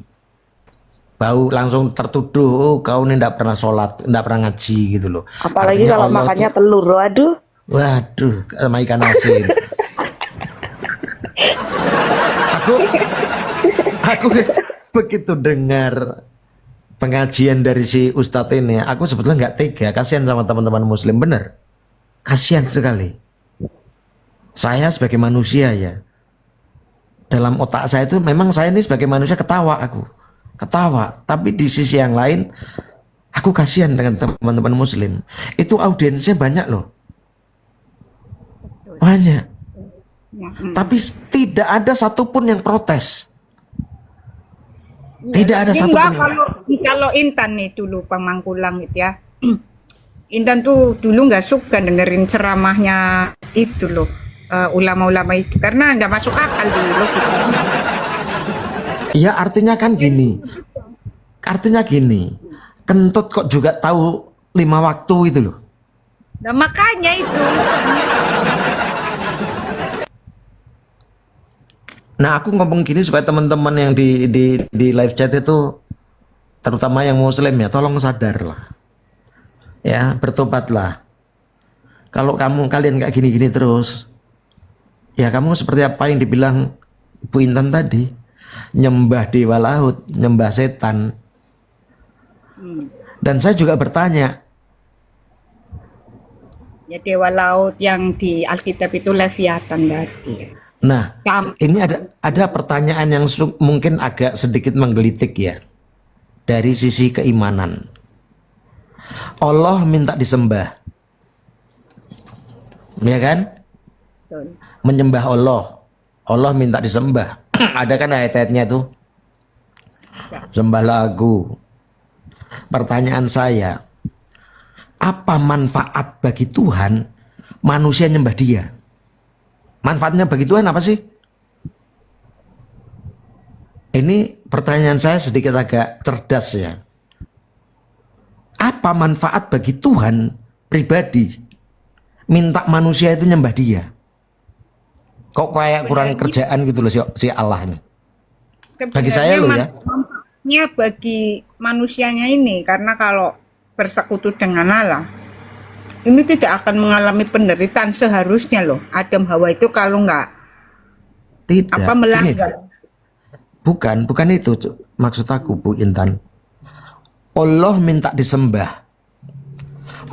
Bau langsung tertuduh, oh kau ini tidak pernah sholat, tidak pernah ngaji gitu loh.
Apalagi
Artinya
kalau
Allah
makannya
tuh-
telur, waduh.
waduh, sama ikan asin. aku begitu dengar pengajian dari si Ustadz ini, aku sebetulnya nggak tega, kasihan sama teman-teman Muslim, bener, kasihan sekali. Saya sebagai manusia ya, dalam otak saya itu memang saya ini sebagai manusia ketawa ketawa, tapi di sisi yang lain aku kasihan dengan teman-teman Muslim. Itu audiensnya banyak loh, banyak,
Ya,
tapi tidak ada satupun yang protes. Tidak ada
Enggak,
satupun yang
kalau Intan nih dulu Pamangkulang itu ya. Intan tuh dulu nggak suka dengerin ceramahnya itu loh, ulama-ulama itu karena nggak masuk akal di logika.
ya artinya kan gini, kentut kok juga tahu 5 waktu itu loh.
Nah, makanya itu.
Nah aku ngomong gini supaya teman-teman yang di live chat itu, terutama yang Muslim ya, tolong sadarlah, ya bertobatlah. Kalau kalian kayak gini-gini terus, ya kamu seperti apa yang dibilang Bu Intan tadi, nyembah dewa laut, nyembah setan. Dan saya juga bertanya,
Ya dewa laut yang di Alkitab itu Leviathan tadi.
nah
Kam-
ini ada pertanyaan yang mungkin agak sedikit menggelitik ya, dari sisi keimanan. Allah minta disembah, ya kan?
Betul.
Menyembah Allah minta disembah. Ada kan ayat-ayatnya tuh, sembahlah aku. Pertanyaan saya, apa manfaat bagi Tuhan manusia nyembah dia? Manfaatnya bagi Tuhan apa sih? Ini pertanyaan saya sedikit agak cerdas ya. Apa manfaat bagi Tuhan pribadi minta manusia itu nyembah dia? Kok kayak kurang kerjaan gitu loh si Allah ini. Bagi saya loh ya.
manfaatnya bagi manusianya ini karena kalau bersekutu dengan Allah ini tidak akan mengalami penderitaan seharusnya loh. Adam Hawa itu kalau nggak
Tidak.
apa
Gini,
melanggar.
bukan itu maksud aku Bu Intan. Allah minta disembah.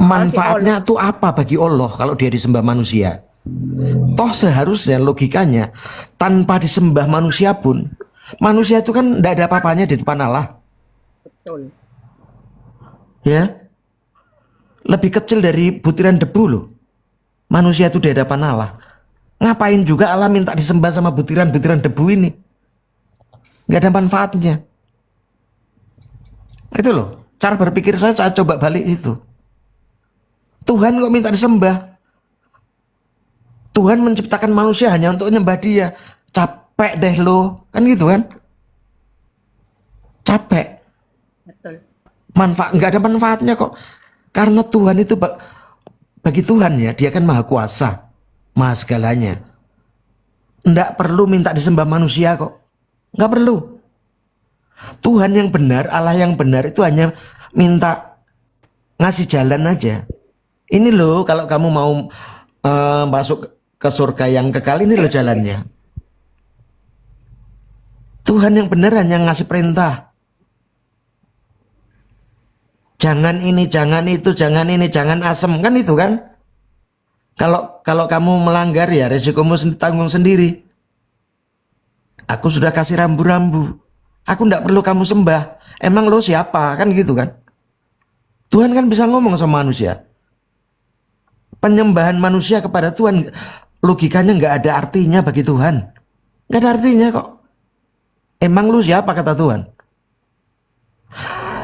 Manfaatnya tuh apa bagi Allah kalau dia disembah manusia? Toh seharusnya logikanya tanpa disembah manusia pun, manusia itu kan tidak ada apa-apanya di depan Allah.
Betul.
Ya, lebih kecil dari butiran debu loh. Manusia itu di hadapan Allah. Ngapain juga Allah minta disembah sama butiran-butiran debu ini? Nggak ada manfaatnya. Itu loh, cara berpikir saya coba balik itu. Tuhan kok minta disembah? Tuhan menciptakan manusia hanya untuk nyembah dia. Capek deh lo, kan gitu kan? Capek.
Betul.
Nggak ada manfaatnya kok. Karena Tuhan itu bagi Tuhan ya, dia kan maha kuasa, maha segalanya. Nggak perlu minta disembah manusia kok. Nggak perlu. Tuhan yang benar, Allah yang benar itu hanya minta ngasih jalan aja. Ini loh kalau kamu mau masuk ke surga yang kekal, ini loh jalannya. Tuhan yang benar hanya ngasih perintah. Jangan ini, jangan itu, jangan ini, jangan asem, kan itu kan? Kalau kamu melanggar ya resikomu tanggung sendiri. Aku sudah kasih rambu-rambu. Aku tidak perlu kamu sembah. Emang lo siapa? Kan gitu kan? Tuhan kan bisa ngomong sama manusia. Penyembahan manusia kepada Tuhan logikanya nggak ada artinya bagi Tuhan. Nggak ada artinya kok. Emang lu siapa kata Tuhan?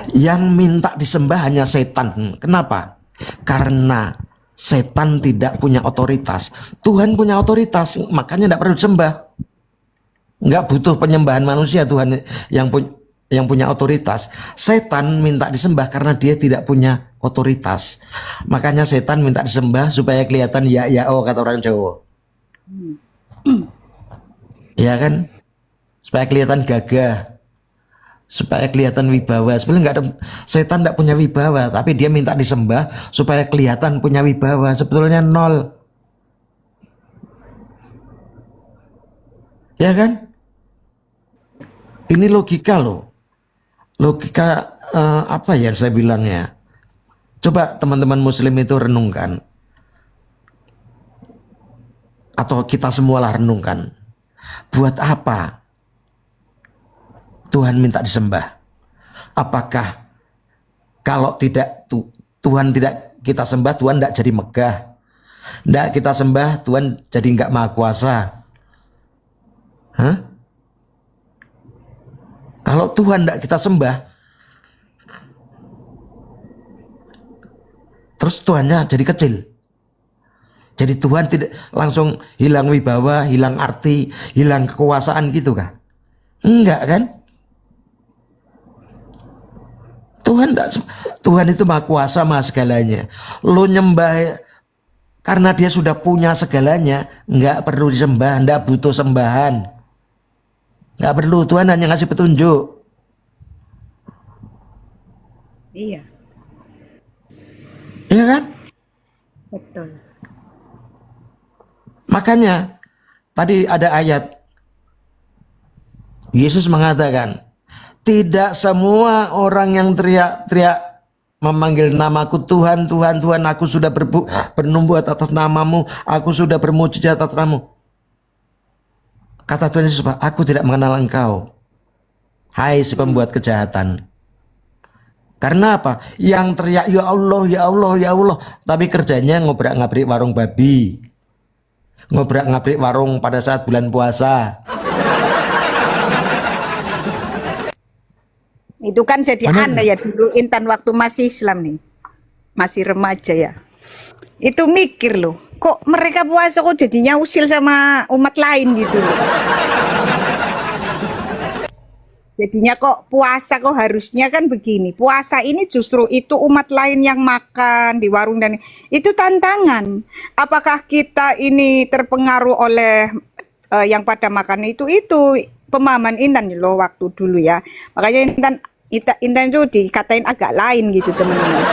Yang minta disembah hanya setan. Kenapa? Karena setan tidak punya otoritas. Tuhan punya otoritas, makanya tidak perlu disembah. Nggak butuh penyembahan manusia, Tuhan yang punya otoritas. Setan minta disembah karena dia tidak punya otoritas. Makanya setan minta disembah supaya kelihatan ya oh kata orang Jawa. ya kan? Supaya kelihatan gagah, supaya kelihatan wibawa. Sebenarnya nggak ada, setan nggak punya wibawa, tapi dia minta disembah supaya kelihatan punya wibawa. Sebetulnya nol, ya kan? Ini logika loh, logika apa ya saya bilangnya? Coba teman-teman Muslim itu renungkan, atau kita semualah renungkan. Buat apa Tuhan minta disembah? Apakah kalau tidak Tuhan tidak kita sembah, Tuhan tidak jadi megah? Tidak kita sembah, Tuhan jadi nggak maha kuasa? Hah? Kalau Tuhan tidak kita sembah, terus Tuhannya jadi kecil. Jadi Tuhan tidak langsung hilang wibawa, hilang arti, hilang kekuasaan gitu kah? Enggak kan? Tuhan itu maha kuasa, maha segalanya. Lo nyembah karena dia sudah punya segalanya, enggak perlu disembah, enggak butuh sembahan. Enggak perlu, Tuhan hanya ngasih petunjuk.
Iya,
Iya kan?
betul.
Makanya tadi ada ayat Yesus mengatakan, tidak semua orang yang teriak-teriak memanggil namaku Tuhan, Tuhan, Tuhan, aku sudah bernubuat atas namamu, aku sudah bermujizat atas namamu. Kata Tuhan Yesus, aku tidak mengenal engkau, hai si pembuat kejahatan. Karena apa? Yang teriak ya Allah, ya Allah, ya Allah, tapi kerjanya ngobrak-ngabrik warung babi, ngobrak-ngabrik warung pada saat bulan puasa.
Itu kan jadi
Benar
aneh
nggak?
ya dulu Intan waktu masih Islam nih, masih remaja ya. Itu mikir loh, kok mereka puasa kok jadinya usil sama umat lain gitu loh. Jadinya kok puasa kok harusnya kan begini. Puasa ini justru itu umat lain yang makan di warung dan itu tantangan. Apakah kita ini terpengaruh oleh yang pada makan itu pemahaman Intan loh waktu dulu ya. Makanya Intan itu dikatain agak lain gitu teman-teman.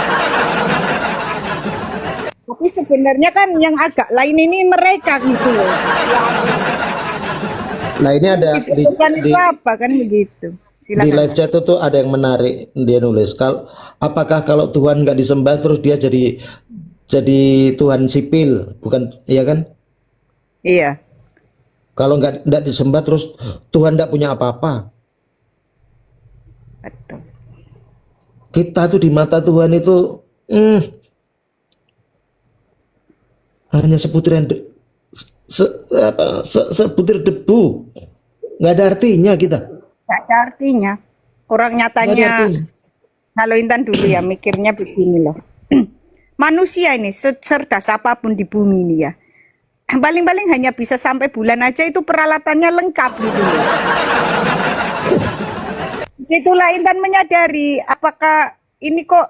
Tapi sebenarnya kan yang agak lain ini mereka gitu loh.
Nah ini ada
Dibutuhkan itu apa kan begitu.
di
Silakan.
live chat itu ada yang menarik, dia nulis apakah kalau Tuhan nggak disembah terus dia jadi Tuhan sipil, bukan, iya kan?
Iya,
Kalau nggak disembah terus Tuhan nggak punya apa-apa.
betul.
Kita tuh di mata Tuhan itu hanya sebutir debu, nggak ada artinya kita.
Gak ada artinya. Orang
Nggak ada
nyatanya,
artinya.
kalau Intan dulu ya mikirnya begini loh. Manusia ini secerdas apapun di bumi ini ya. Paling-paling hanya bisa sampai bulan aja itu peralatannya lengkap gitu loh. Disitulah Intan menyadari apakah ini kok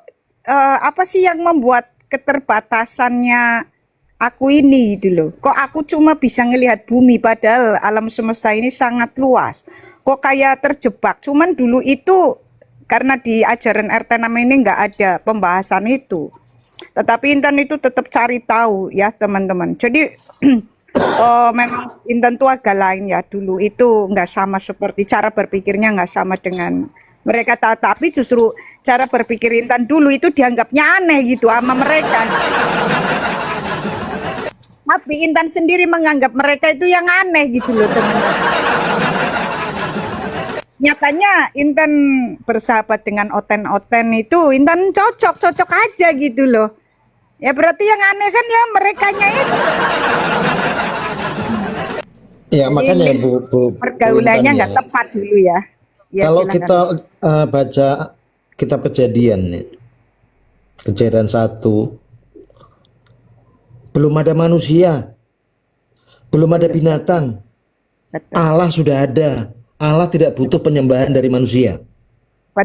apa sih yang membuat keterbatasannya aku ini gitu loh. Kok aku cuma bisa ngelihat bumi padahal alam semesta ini sangat luas. Kok kayak terjebak. Cuman dulu itu karena di ajaran RT6 ini nggak ada pembahasan itu. Tetapi Intan itu tetap cari tahu ya teman-teman. Jadi memang Intan tuh agak lain ya dulu itu nggak sama seperti cara berpikirnya nggak sama dengan mereka. Tapi justru cara berpikir Intan dulu itu dianggapnya aneh gitu sama mereka. Tapi Intan sendiri menganggap mereka itu yang aneh gitu loh teman-teman. Nyatanya Intan bersahabat dengan oten-oten itu Intan cocok aja gitu loh. Ya berarti yang aneh kan ya merekanya itu.
Ya makanya
Ini
Bu
pergaulannya
Intan
nggak
ya.
tepat dulu ya. Ya
Kalau
silakan.
kita baca kitab Kejadian nih, Kejadian 1, belum ada manusia, belum ada binatang,
Betul.
Allah sudah ada. Allah tidak butuh penyembahan dari manusia.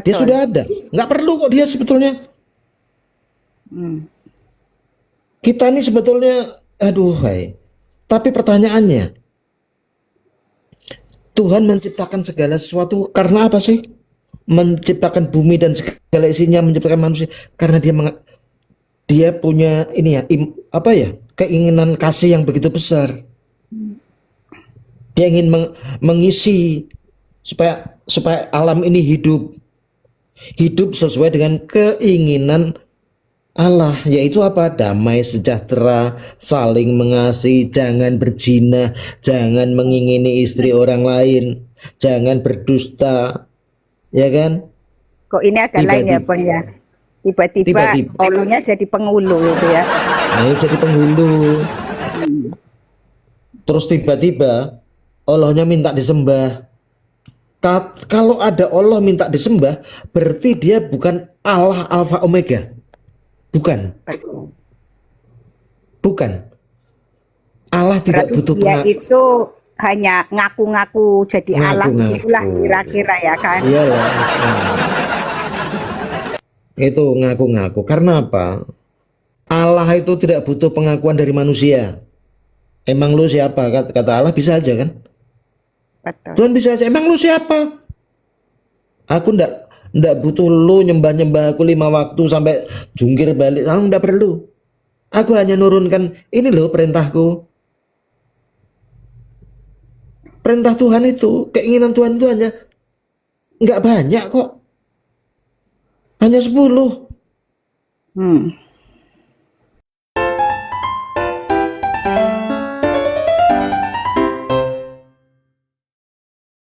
Dia
Betul.
sudah ada. Nggak perlu kok dia sebetulnya. Kita ini sebetulnya, aduh hai. Tapi pertanyaannya, Tuhan menciptakan segala sesuatu karena apa sih? Menciptakan bumi dan segala isinya, menciptakan manusia karena dia punya ini ya, apa ya? Keinginan kasih yang begitu besar. Dia ingin mengisi supaya alam ini hidup sesuai dengan keinginan Allah, yaitu apa? Damai, sejahtera, saling mengasihi, jangan berzina, jangan mengingini istri orang lain, jangan berdusta, ya kan?
Kok ini agak lain ya,
Tiba-tiba,
Bang ya? Tiba-tiba
tiba-tiba,
hulunya jadi penghulu gitu ya.
nah ini jadi penghulu. Terus tiba-tiba Allahnya minta disembah. Kalau ada Allah minta disembah, berarti dia bukan Allah Alfa Omega. Bukan, bukan. Allah tidak
Berarti
butuh
dia itu hanya ngaku-ngaku jadi Allah
ngaku-ngaku.
itulah kira-kira ya kan.
Iyalah. Itu ngaku-ngaku. Karena apa? Allah itu tidak butuh pengakuan dari manusia. Emang lu siapa? Kata Allah bisa aja kan?
Betul.
Tuhan bisa aja. Emang lu siapa? Aku ndak butuh lu nyembah-nyembah aku 5 waktu sampai jungkir balik. Aku ndak perlu. Aku hanya nurunkan ini loh perintahku. Perintah Tuhan itu, keinginan Tuhan itu hanya nggak banyak kok. Hanya 10.
Hmm.